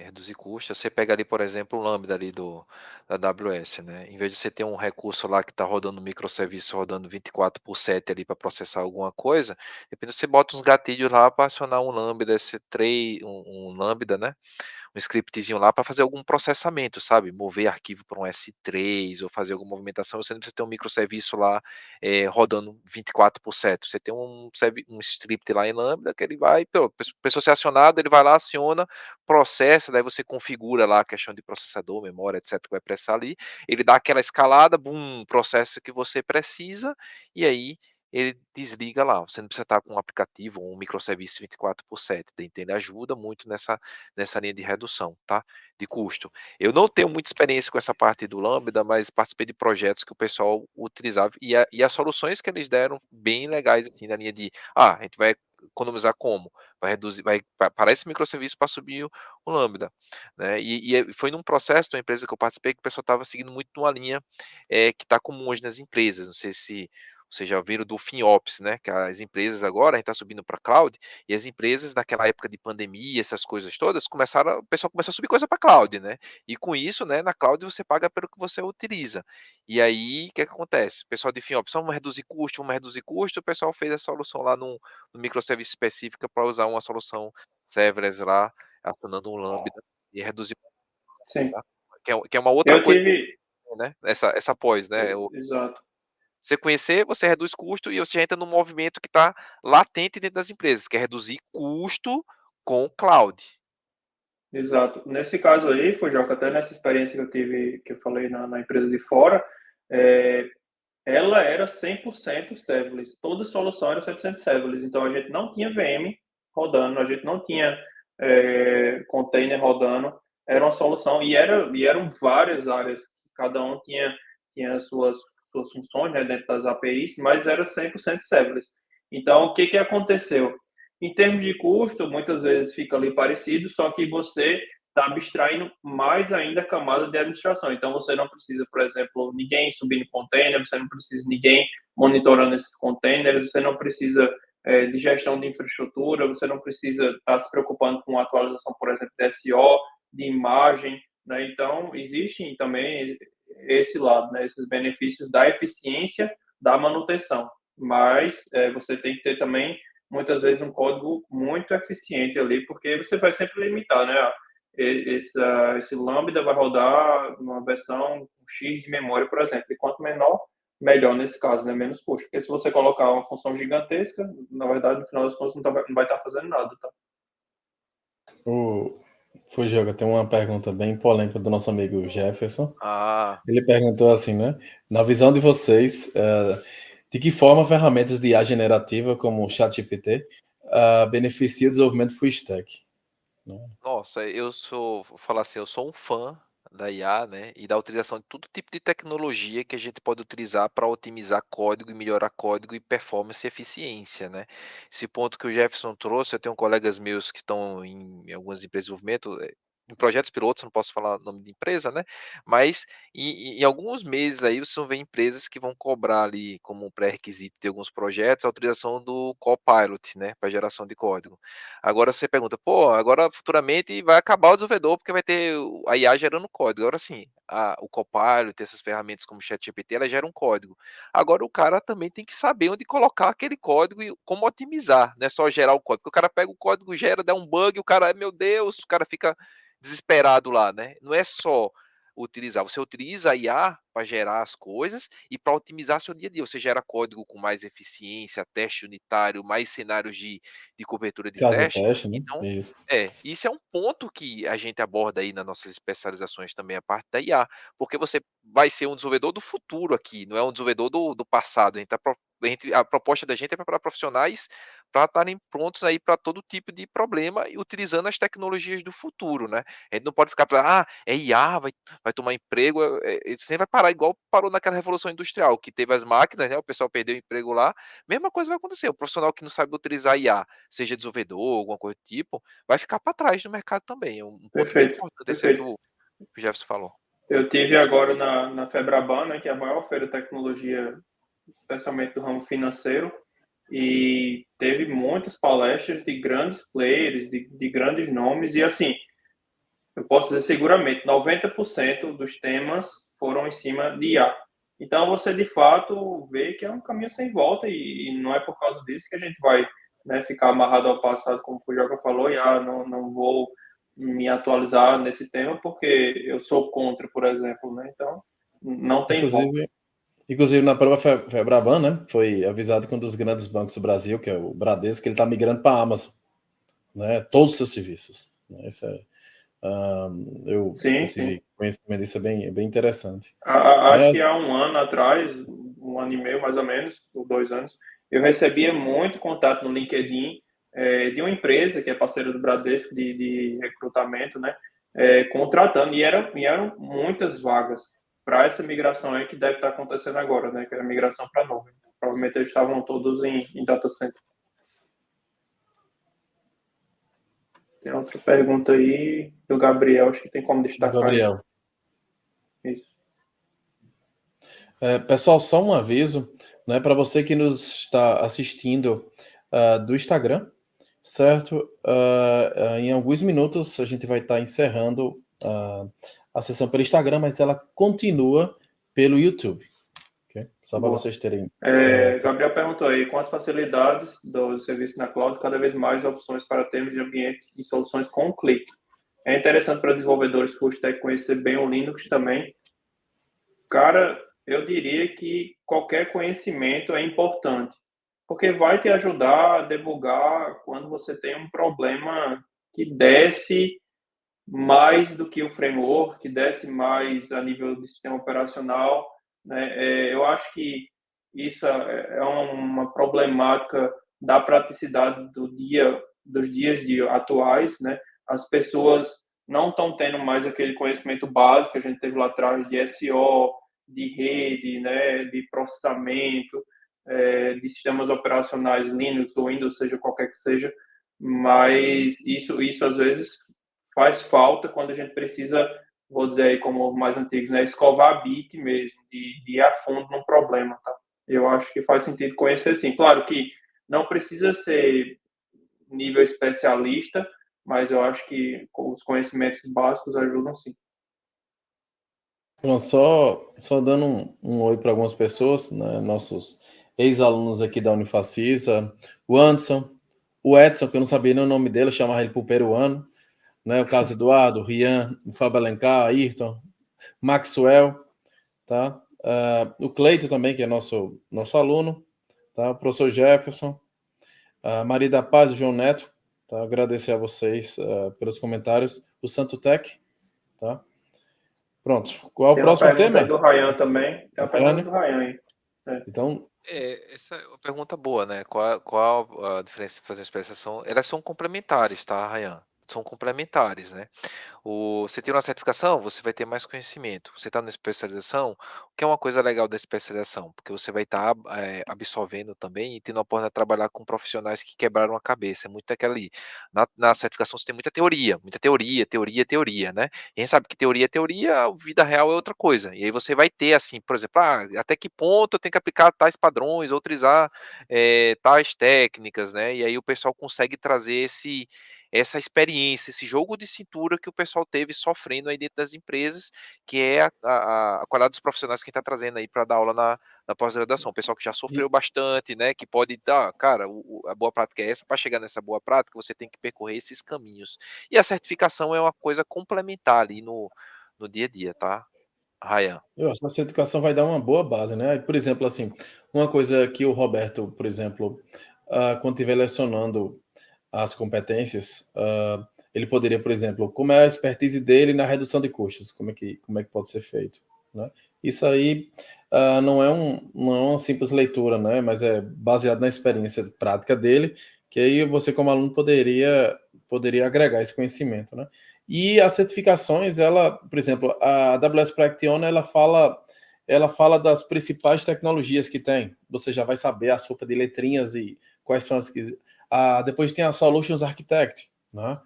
reduzir custos. Você pega ali, por exemplo, o Lambda ali da AWS, né? Em vez de você ter um recurso lá que está rodando um microserviço rodando 24/7 ali para processar alguma coisa, de repente você bota uns gatilhos lá para acionar um Lambda, um Lambda, né? Um scriptzinho lá para fazer algum processamento, sabe? Mover arquivo para um S3 ou fazer alguma movimentação. Você não precisa ter um microserviço lá rodando 24/7. Você tem um script lá em Lambda que ele vai, pessoa ser acionada, ele vai lá, aciona, processa, daí você configura lá a questão de processador, memória, etc, que vai precisar ali. Ele dá aquela escalada, bum, processo que você precisa e aí ele desliga lá. Você não precisa estar com um aplicativo ou um microserviço 24/7. Então ele ajuda muito nessa linha de redução, tá? De custo. Eu não tenho muita experiência com essa parte do Lambda, mas participei de projetos que o pessoal utilizava e as soluções que eles deram bem legais assim na linha de, a gente vai economizar como? Vai reduzir, vai parar esse microserviço para subir o Lambda, né? Foi num processo de uma empresa que eu participei que o pessoal estava seguindo muito uma linha que está comum hoje nas empresas. Não sei se vocês já ouviram do FinOps, né? Que as empresas agora, a gente está subindo para cloud, e as empresas, naquela época de pandemia, essas coisas todas, o pessoal começou a subir coisa para cloud, né? E com isso, né, na cloud você paga pelo que você utiliza. E aí, o que acontece? O pessoal de FinOps, vamos reduzir custo, o pessoal fez a solução lá no microserviço específica para usar uma solução serverless lá, acionando um Lambda e reduzir, Sim. tá? Que é uma outra Eu coisa, tive. né? Essa pós, né? Exato. Você conhecer, você reduz custo e você entra num movimento que está latente dentro das empresas, que é reduzir custo com cloud. Exato. Nesse caso aí, Fujoca, até nessa experiência que eu tive, que eu falei na empresa de fora, ela era 100% serverless. Toda solução era 100% serverless. Então, a gente não tinha VM rodando, a gente não tinha container rodando. Era uma solução e eram várias áreas. Cada um tinha suas funções, né, dentro das APIs, mas era 100% serverless. Então, o que aconteceu? Em termos de custo, muitas vezes fica ali parecido, só que você está abstraindo mais ainda a camada de administração. Então, você não precisa, por exemplo, ninguém subindo container, você não precisa ninguém monitorando esses containers, você não precisa de gestão de infraestrutura, você não precisa estar se preocupando com a atualização, por exemplo, de SEO, de imagem, né? Então, existe também esse lado, né? Esses benefícios da eficiência da manutenção, mas você tem que ter também muitas vezes um código muito eficiente ali, porque você vai sempre limitar, né? Esse Lambda vai rodar numa versão X de memória, por exemplo. E quanto menor, melhor nesse caso, né? Menos custo. Porque se você colocar uma função gigantesca, na verdade, no final das contas, não vai estar fazendo nada, tá? Fujoga, tem uma pergunta bem polêmica do nosso amigo Jefferson. Ah, Ele perguntou assim, né? Na visão de vocês, de que forma ferramentas de IA generativa, como o ChatGPT, beneficia o desenvolvimento full stack? Né? nossa, vou falar assim, eu sou um fã da IA, né, e da utilização de todo tipo de tecnologia que a gente pode utilizar para otimizar código e melhorar código e performance e eficiência, né? Esse ponto que o Jefferson trouxe, eu tenho colegas meus que estão em algumas empresas de desenvolvimento, em projetos pilotos, não posso falar o nome de empresa, né? Mas em alguns meses aí você vê empresas que vão cobrar ali como pré-requisito de alguns projetos a autorização do Copilot, né, para geração de código. Agora você pergunta, pô, agora futuramente vai acabar o desenvolvedor porque vai ter a IA gerando código. Agora sim, o Copilot, essas ferramentas como o ChatGPT, ela gera um código. Agora o cara também tem que saber onde colocar aquele código e como otimizar, não é só gerar o código. Porque o cara pega o código, gera, dá um bug, o cara, meu Deus, o cara fica desesperado lá, né? Não é só utilizar, você utiliza a IA para gerar as coisas e para otimizar seu dia a dia. Você gera código com mais eficiência, teste unitário, mais cenários de cobertura de Casa teste. teste, né? Então, Isso. isso é um ponto que a gente aborda aí nas nossas especializações também, a parte da IA, porque você vai ser um desenvolvedor do futuro aqui, não é um desenvolvedor do passado. A proposta da gente é para profissionais para estarem prontos aí para todo tipo de problema e utilizando as tecnologias do futuro, né? A gente não pode ficar para, é IA, vai tomar emprego, isso nem vai parar igual parou naquela revolução industrial, que teve as máquinas, né? O pessoal perdeu o emprego lá, mesma coisa vai acontecer. O profissional que não sabe utilizar IA, seja desenvolvedor, alguma coisa do tipo, vai ficar para trás no mercado também. É um ponto bem Perfeito, importante esse aí que perfeito. o Jefferson falou. Eu tive agora na Febraban, né, que é a maior feira de tecnologia, especialmente do ramo financeiro, e teve muitas palestras de grandes players, de grandes nomes, e assim, eu posso dizer seguramente, 90% dos temas foram em cima de IA. Então você de fato vê que é um caminho sem volta e não é por causa disso que a gente vai, né, ficar amarrado ao passado, como o Fujoca falou, e não vou me atualizar nesse tema porque eu sou contra, por exemplo, né? Então não tem volta. Inclusive na própria Febraban, né, foi avisado que um dos grandes bancos do Brasil, que é o Bradesco, que ele está migrando para a Amazon, né, todos os seus serviços. Né, isso é, eu Sim, sim. tive conhecimento disso, é bem interessante. Acho Mas, que há um ano atrás, um ano e meio mais ou menos, ou 2 anos, eu recebia muito contato no LinkedIn de uma empresa que é parceira do Bradesco de recrutamento, né? Contratando, e eram muitas vagas para essa migração aí que deve estar acontecendo agora, né? Que é a migração para a nuvem. Provavelmente eles estavam todos em data center. Tem outra pergunta aí do Gabriel, acho que tem como do destacar Gabriel. aí. Isso. Pessoal, só um aviso, né, para você que nos está assistindo do Instagram, certo? Em alguns minutos a gente vai estar encerrando a sessão pelo Instagram, mas ela continua pelo YouTube. Okay? Só para vocês terem. Gabriel perguntou aí, com as facilidades do serviço na cloud, cada vez mais opções para termos de ambiente e soluções com um clique. É interessante para desenvolvedores full stack conhecer bem o Linux também. Cara, eu diria que qualquer conhecimento é importante, porque vai te ajudar a debugar quando você tem um problema que desce mais do que o framework, que desce mais a nível de sistema operacional, né? Eu acho que isso é uma problemática da praticidade dos dias atuais, né? As pessoas não estão tendo mais aquele conhecimento básico que a gente teve lá atrás de SEO, de rede, né? De processamento, de sistemas operacionais Linux ou Windows, seja qualquer que seja, mas isso às vezes faz falta quando a gente precisa, vou dizer aí como os mais antigos, né, escovar a bit mesmo, de ir a fundo num problema, tá? Eu acho que faz sentido conhecer sim. Claro que não precisa ser nível especialista, mas eu acho que os conhecimentos básicos ajudam sim. Bom, só dando um oi para algumas pessoas, né, nossos ex-alunos aqui da Unifacisa, o Anderson, o Edson, que eu não sabia nem o nome dele, eu chamava ele para o peruano, né, o Carlos Eduardo, o Rian, o Fábio Alencar, Ayrton, Maxwell, tá? O Cleito também, que é nosso aluno, tá? O professor Jefferson, a Maria da Paz, o João Neto, tá? Agradecer a vocês pelos comentários, o Santo Tech, tá? Pronto. Qual é o próximo tema? Tem uma pergunta aí do Ryan também. Tem uma pergunta do Ryan aí. Então, essa é uma pergunta boa, né? Qual a diferença de fazer uma especialização? Elas são complementares, tá, Ryan? são complementares, né? Você tem uma certificação, você vai ter mais conhecimento. Você está na especialização, o que é uma coisa legal da especialização, porque você vai estar absorvendo também e tendo a oportunidade de trabalhar com profissionais que quebraram a cabeça. É muito aquela ali. Na certificação você tem muita teoria, né? E a gente sabe que teoria é teoria, a vida real é outra coisa. E aí você vai ter, assim, por exemplo, até que ponto eu tenho que aplicar tais padrões, ou utilizar tais técnicas, né? E aí o pessoal consegue trazer essa experiência, esse jogo de cintura que o pessoal teve sofrendo aí dentro das empresas, que é a qualidade dos profissionais que está trazendo aí para dar aula na pós-graduação. O pessoal que já sofreu bastante, né? Que pode dar, cara, a boa prática é essa, para chegar nessa boa prática, você tem que percorrer esses caminhos. E a certificação é uma coisa complementar ali no dia a dia, tá, Ryan? Eu acho que essa educação vai dar uma boa base, né? Por exemplo, assim, uma coisa que o Roberto, por exemplo, quando estiver lecionando as competências, ele poderia, por exemplo, como é a expertise dele na redução de custos, como é que pode ser feito, né? Isso aí não é uma simples leitura, né? Mas é baseado na experiência prática dele, que aí você, como aluno, poderia agregar esse conhecimento, né? E as certificações, por exemplo, a AWS Practitioner, ela fala das principais tecnologias que tem. Você já vai saber a sopa de letrinhas e quais são as que... depois tem a Solutions Architect, né?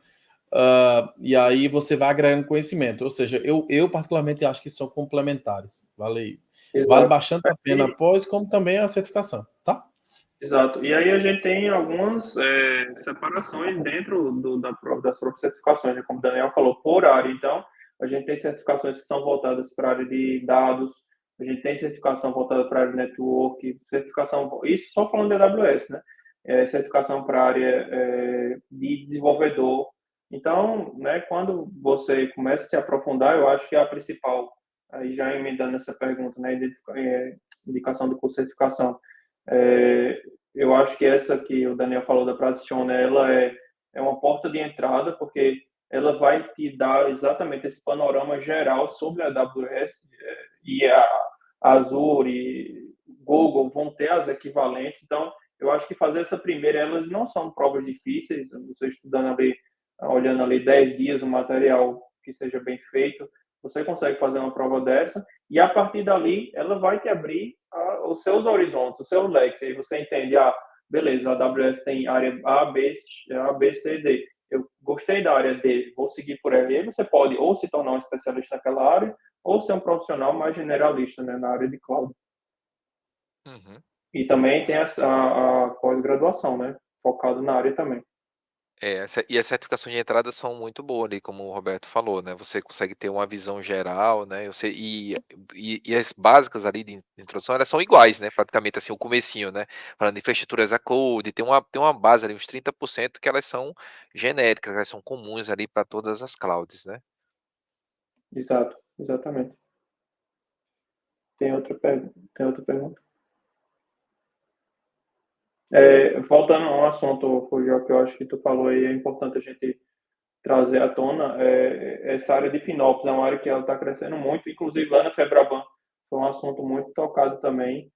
E aí você vai agregando conhecimento. Ou seja, eu particularmente acho que são complementares. Vale bastante a pena após, como também a certificação, tá? Exato. E aí a gente tem algumas separações dentro das próprias certificações, né? Como o Daniel falou, por área. Então, a gente tem certificações que são voltadas para a área de dados, a gente tem certificação voltada para a área de network, isso só falando de AWS, né? Certificação para a área de desenvolvedor. Então, né, quando você começa a se aprofundar, eu acho que a principal, aí já emendando essa pergunta, né, indicação do curso de certificação, eu acho que essa que o Daniel falou da Practitioner, ela é uma porta de entrada, porque ela vai te dar exatamente esse panorama geral sobre a AWS, e a Azure e Google vão ter as equivalentes. Então, eu acho que fazer essa primeira, elas não são provas difíceis, você estudando ali, olhando ali 10 dias um material que seja bem feito, você consegue fazer uma prova dessa, e a partir dali ela vai te abrir os seus horizontes, os seus leques, aí você entende, beleza, a AWS tem área A, B, C, D, eu gostei da área D, vou seguir por ela, e aí você pode ou se tornar um especialista naquela área, ou ser um profissional mais generalista, né, na área de cloud. Uhum. E também tem a pós-graduação, né, focado na área também. E as certificações de entrada são muito boas ali, como o Roberto falou, né? Você consegue ter uma visão geral, né? E as básicas ali de introdução, elas são iguais, né? Praticamente assim, o comecinho, né? Falando de infraestruturas a code, tem uma base ali, uns 30% que elas são genéricas, elas são comuns ali para todas as clouds, né? Exato, exatamente. Tem outra pergunta? Voltando ao assunto, Fujio, que eu acho que tu falou aí, é importante a gente trazer à tona, essa área de FinOps é uma área que ela está crescendo muito, inclusive lá na Febraban foi um assunto muito tocado também,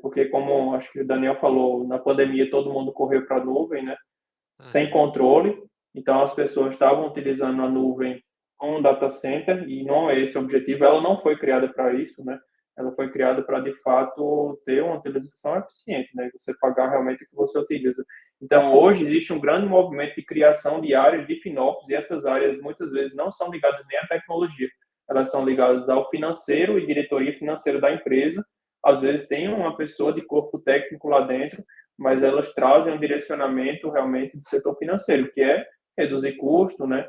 porque como acho que o Daniel falou, na pandemia todo mundo correu para a nuvem, né, sem controle, então as pessoas estavam utilizando a nuvem como um data center, e não é esse o objetivo, ela não foi criada para isso, né, ela foi criada para, de fato, ter uma utilização eficiente, né? Você pagar realmente o que você utiliza. Então, hoje existe um grande movimento de criação de áreas de FinOps, e essas áreas muitas vezes não são ligadas nem à tecnologia, elas são ligadas ao financeiro e diretoria financeira da empresa. Às vezes tem uma pessoa de corpo técnico lá dentro, mas elas trazem um direcionamento realmente do setor financeiro, que é reduzir custo, né?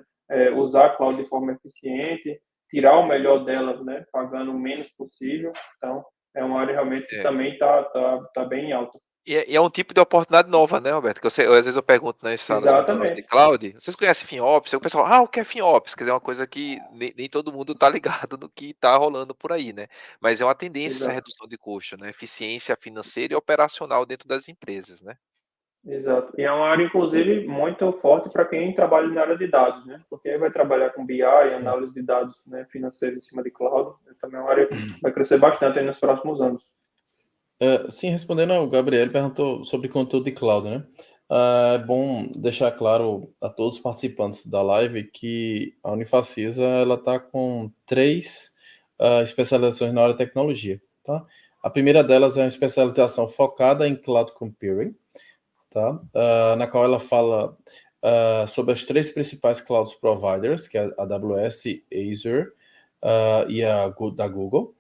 Usar a cloud de forma eficiente, tirar o melhor dela, né, pagando o menos possível. Então, é uma área realmente que também tá bem alta. E é um tipo de oportunidade nova, né, Roberto? Que às vezes eu pergunto nas salas de cloud, vocês conhecem FinOps? O pessoal, o que é FinOps? Quer dizer, é uma coisa que nem todo mundo está ligado no que está rolando por aí, né? Mas é uma tendência essa redução de custo, né? Eficiência financeira e operacional dentro das empresas, né? Exato. E é uma área, inclusive, muito forte para quem trabalha na área de dados, né? Porque aí vai trabalhar com BI, análise de dados, né, financeiros em cima de cloud. Também é uma área que vai crescer bastante aí nos próximos anos. Sim, respondendo ao Gabriel, ele perguntou sobre conteúdo de cloud, né? É bom deixar claro a todos os participantes da live que a Unifacisa ela está com 3 especializações na área de tecnologia. Tá? A primeira delas é uma especialização focada em Cloud Computing, tá? Na qual ela fala sobre as 3 principais cloud providers, que é a AWS, Azure e a da Google.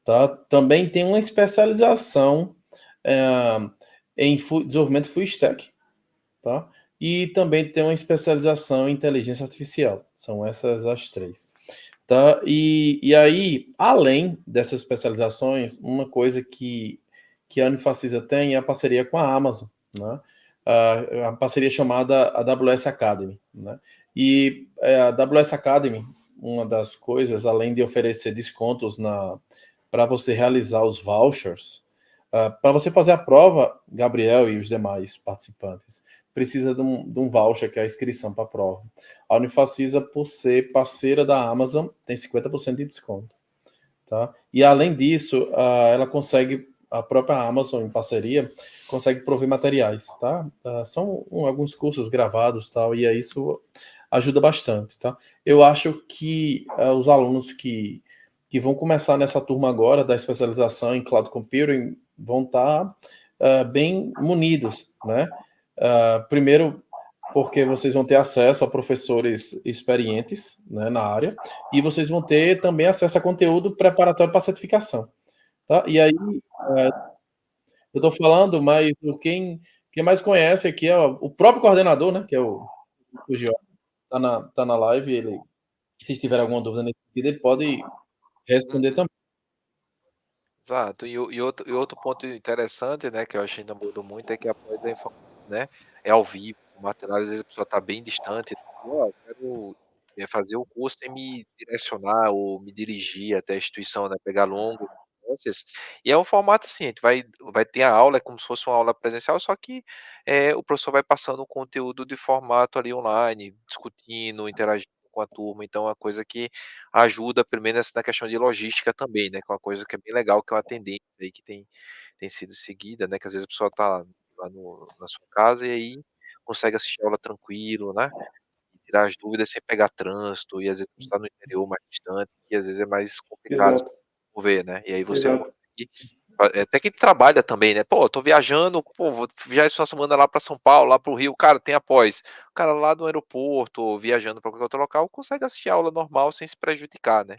Tá? Também tem uma especialização em desenvolvimento full stack, tá? E também tem uma especialização em inteligência artificial. São essas as 3. Tá? E aí, além dessas especializações, uma coisa que a Unifacisa tem é a parceria com a Amazon, né? A parceria chamada AWS Academy, né? E a AWS Academy, uma das coisas, além de oferecer descontos para você realizar os vouchers, para você fazer a prova, Gabriel e os demais participantes, precisa de um voucher, que é a inscrição para a prova. A Unifacisa, por ser parceira da Amazon, tem 50% de desconto. Tá? E, além disso, ela consegue, a própria Amazon, em parceria, consegue prover materiais. Tá? São alguns cursos gravados, tal, e isso ajuda bastante. Tá? Eu acho que os alunos que vão começar nessa turma agora, da especialização em Cloud Computing, vão estar bem munidos, né? Primeiro, porque vocês vão ter acesso a professores experientes, né, na área, e vocês vão ter também acesso a conteúdo preparatório para certificação. Tá? E aí, eu estou falando, mas quem mais conhece aqui é o próprio coordenador, né, que é o Gio, está na live, ele, se tiver alguma dúvida nesse sentido, ele pode responder também. Exato. E outro ponto interessante, né, que eu acho que ainda mudou muito, é que após a informação, né, é ao vivo, o material, às vezes a pessoa está bem distante, eu quero fazer o curso sem me direcionar ou me dirigir até a instituição, né, pegar longas distâncias. E é um formato assim, a gente vai ter a aula, é como se fosse uma aula presencial, só que o professor vai passando o conteúdo de formato ali online, discutindo, interagindo com a turma, então é uma coisa que ajuda, pelo menos na questão de logística também, né, que é uma coisa que é bem legal, que é uma tendência aí que tem sido seguida, né, que às vezes a pessoa tá lá na sua casa e aí consegue assistir a aula tranquilo, né, e tirar as dúvidas sem pegar trânsito e às vezes está no interior mais distante, que às vezes é mais complicado de Exato, mover, né, e aí você exato. consegue até quem trabalha também, né, "Pô, tô viajando, pô, vou viajar esse final de semana lá para São Paulo, lá para o Rio", cara, tem após. O cara lá do aeroporto ou viajando para qualquer outro local consegue assistir a aula normal sem se prejudicar, né.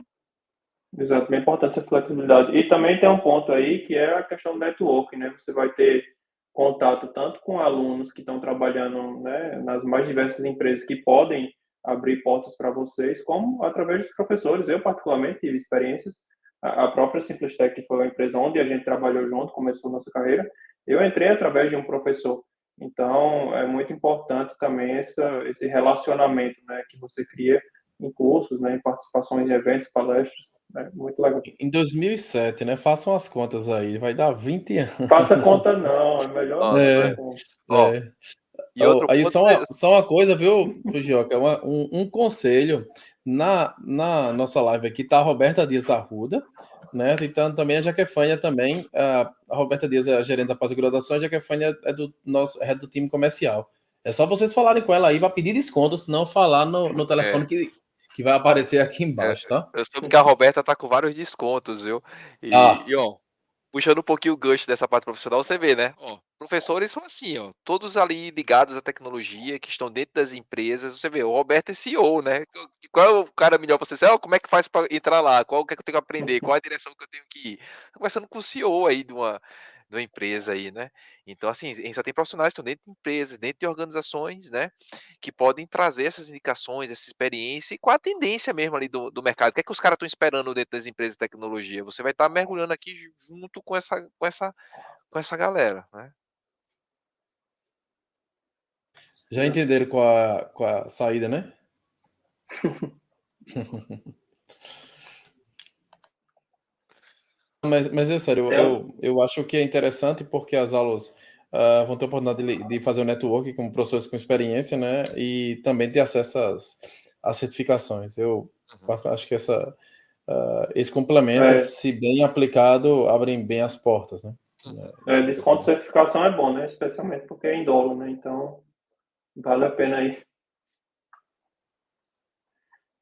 Exato, bem importante essa flexibilidade. E também tem um ponto aí que é a questão do network, né? Você vai ter contato tanto com alunos que estão trabalhando, né, nas mais diversas empresas que podem abrir portas para vocês, como através dos professores. Eu, particularmente, tive experiências. A própria Simplestech, que foi a empresa onde a gente trabalhou junto, começou nossa carreira, eu entrei através de um professor. Então, é muito importante também esse relacionamento, né, que você cria em cursos, né, em participações em eventos, palestras. É muito legal. Em 2007, né? Façam as contas aí, vai dar 20 anos. Faça conta não, é melhor não Nossa, fazer velho. conta. Ó, e outro Aí ponto só uma coisa, viu, Fujioka? Um conselho. Na nossa live aqui tá a Roberta Dias Arruda, né? Então também a Jaquefânia também. A Roberta Dias é a gerente da pós-graduação, a Jaquefânia é do time comercial. É só vocês falarem com ela aí, vai pedir desconto, se não falar no telefone que vai aparecer aqui embaixo, tá? eu soube que a Roberta tá com vários descontos, viu. Ó, puxando um pouquinho o gancho dessa parte profissional, você vê, né, ó, professores são assim, ó, todos ali ligados à tecnologia, que estão dentro das empresas, você vê, o Roberto é CEO, né, qual é o cara melhor pra você dizer: "Ó, como é que faz para entrar lá? Qual que é que eu tenho que aprender? Qual a direção que eu tenho que ir?". Tá conversando com o CEO aí de uma empresa aí, né. Então, assim, a gente só tem profissionais que estão dentro de empresas, dentro de organizações, né, que podem trazer essas indicações, essa experiência e com a tendência mesmo ali do mercado. O que é que os caras estão esperando dentro das empresas de tecnologia? Você vai estar mergulhando aqui junto com essa galera, né. Já entenderam com a saída, né? Mas é sério, eu acho que é interessante porque as aulas vão ter a oportunidade de fazer o network com professores com experiência, né? E também ter acesso às certificações. Eu acho que esse complemento, se bem aplicado, abrem bem as portas, né? Desconto de certificação é bom, né? Especialmente porque é em dólar, né? Então, vale a pena aí.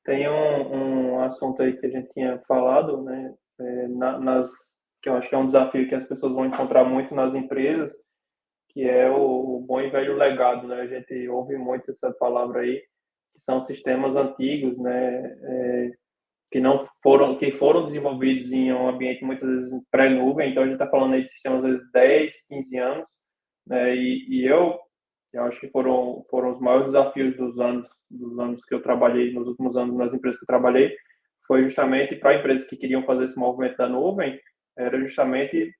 Tem um assunto aí que a gente tinha falado, né? Que eu acho que é um desafio que as pessoas vão encontrar muito nas empresas, que é o bom e velho legado, né? A gente ouve muito essa palavra aí, que são sistemas antigos, né? Que foram desenvolvidos em um ambiente muitas vezes pré-nuvem, então a gente está falando aí de sistemas às vezes 10, 15 anos, né? Eu acho que foram os maiores desafios dos anos que eu trabalhei, nos últimos anos nas empresas que eu trabalhei, foi justamente para empresas que queriam fazer esse movimento da nuvem, era justamente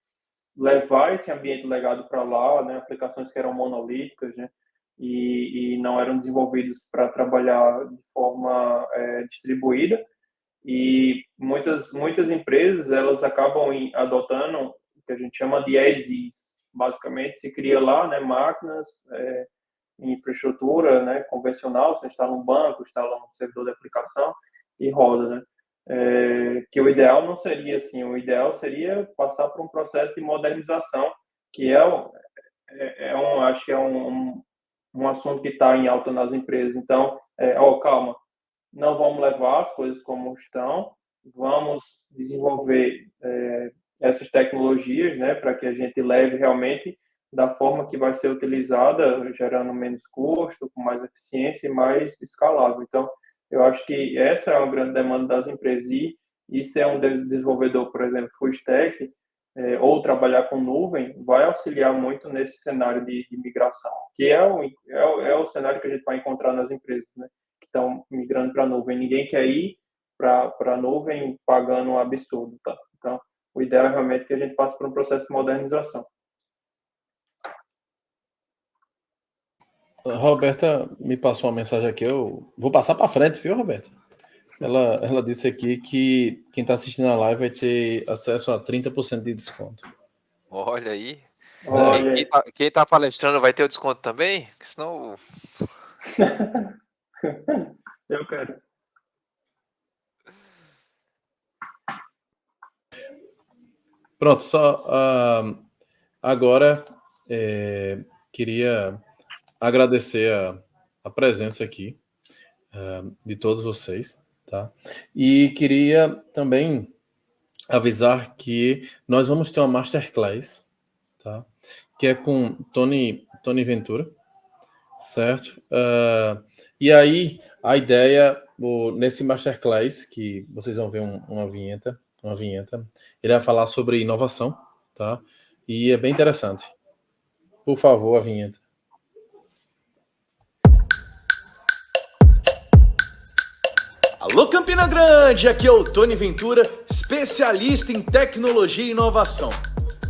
levar esse ambiente legado para lá, né? Aplicações que eram monolíticas, né? E não eram desenvolvidos para trabalhar de forma distribuída. E muitas empresas elas acabam adotando o que a gente chama de as-is. Basicamente se cria lá, né, máquinas, infraestrutura, né, convencional, você instala um banco, instala um servidor de aplicação e roda, né? Que o ideal não seria assim, o ideal seria passar por um processo de modernização, que acho que é um assunto que está em alta nas empresas. Então, calma, não vamos levar as coisas como estão, vamos desenvolver essas tecnologias, né, para que a gente leve realmente da forma que vai ser utilizada, gerando menos custo, com mais eficiência e mais escalável. Então, eu acho que essa é uma grande demanda das empresas. E ser um desenvolvedor, por exemplo, full stack, ou trabalhar com nuvem, vai auxiliar muito nesse cenário de migração, que é o cenário que a gente vai encontrar nas empresas, né, que estão migrando para a nuvem. Ninguém quer ir para a nuvem pagando um absurdo, tá? Então, o ideal é realmente que a gente passe por um processo de modernização. A Roberta me passou uma mensagem aqui, eu vou passar para frente, viu, Roberta? Ela disse aqui que quem está assistindo a live vai ter acesso a 30% de desconto. Olha aí. Olha. Quem tá palestrando vai ter o desconto também? Porque senão... Eu quero. Pronto, só agora queria agradecer a presença aqui de todos vocês, tá? E queria também avisar que nós vamos ter uma masterclass, tá? Que é com Tony Ventura, certo? E aí a ideia nesse masterclass, que vocês vão ver uma vinheta, ele vai falar sobre inovação, tá? E é bem interessante. Por favor, a vinheta. Alô Campina Grande, aqui é o Tony Ventura, especialista em tecnologia e inovação.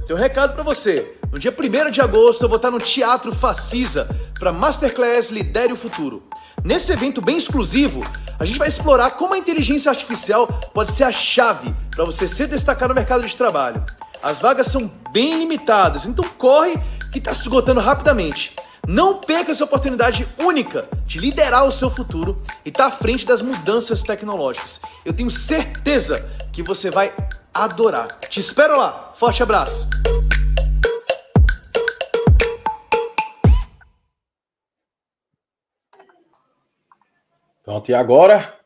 Tem um recado para você. No dia 1º de agosto eu vou estar no Teatro Facisa para Masterclass Lidere o Futuro. Nesse evento bem exclusivo, a gente vai explorar como a inteligência artificial pode ser a chave para você se destacar no mercado de trabalho. As vagas são bem limitadas, então corre que está se esgotando rapidamente. Não perca essa oportunidade única de liderar o seu futuro e estar à frente das mudanças tecnológicas. Eu tenho certeza que você vai adorar. Te espero lá. Forte abraço. Pronto, e agora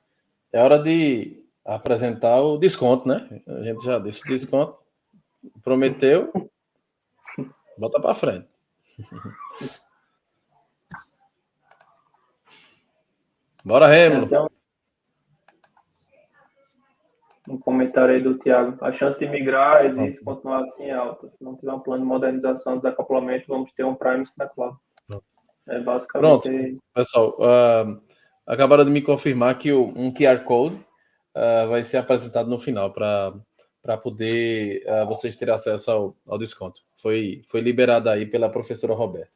é hora de apresentar o desconto, né? A gente já disse o desconto. Prometeu. Bota para frente. Bora, Remo. Então, um comentário aí do Thiago. A chance de migrar existe continuar assim é alta. Se não tiver um plano de modernização, desacoplamento, vamos ter um Primus na cloud. É basicamente Pronto, pessoal. Acabaram de me confirmar que um QR Code vai ser apresentado no final para poder vocês terem acesso ao desconto. Foi liberado aí pela professora Roberta.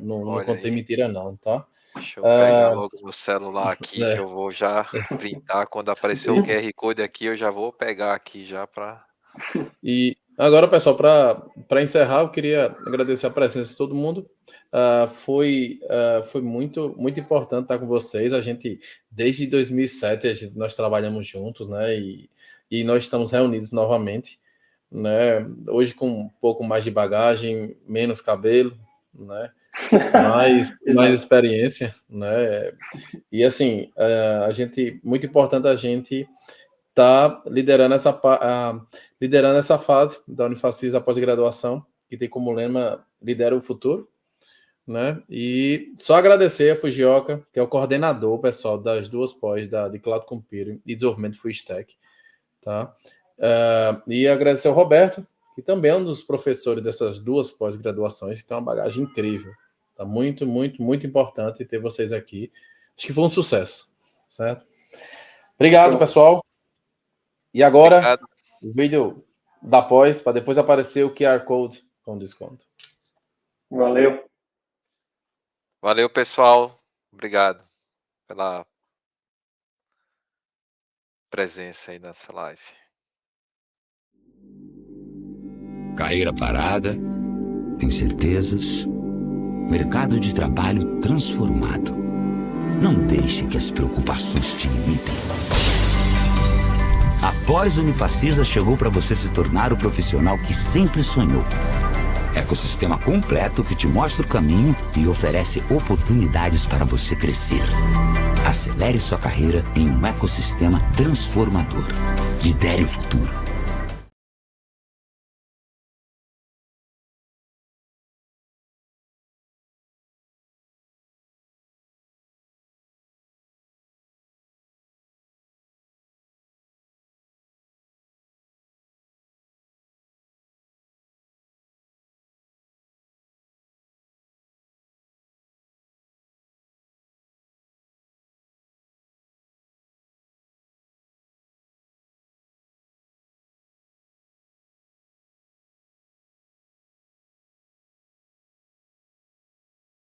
Não contei mentira não, tá? Deixa eu pegar logo no celular aqui, que eu vou já printar. Quando aparecer o QR Code aqui, eu já vou pegar aqui já para... E agora, pessoal, para encerrar, eu queria agradecer a presença de todo mundo. Foi muito, muito importante estar com vocês. A gente, desde 2007, nós trabalhamos juntos, né? E nós estamos reunidos novamente. né? Hoje com um pouco mais de bagagem, menos cabelo, né? mais experiência, né? E assim, muito importante a gente tá liderando essa fase da Unifacisa pós-graduação, que tem como lema Lidera o Futuro, né? E só agradecer a Fujioka, que é o coordenador pessoal das duas pós de Cloud Computing e Desenvolvimento Full Stack, tá? E agradecer ao Roberto, que também é um dos professores dessas duas pós-graduações, que tem uma bagagem incrível. Tá muito, muito, muito importante ter vocês aqui. Acho que foi um sucesso, certo? Obrigado, pessoal. E agora, obrigado. O vídeo da pós, para depois aparecer o QR Code com desconto. Valeu. Valeu, pessoal. Obrigado pela presença aí nessa live. Carreira parada, incertezas, mercado de trabalho transformado. Não deixe que as preocupações te limitem. A pós-Unifacisa chegou para você se tornar o profissional que sempre sonhou. Ecossistema completo que te mostra o caminho e oferece oportunidades para você crescer. Acelere sua carreira em um ecossistema transformador. Lidere o futuro.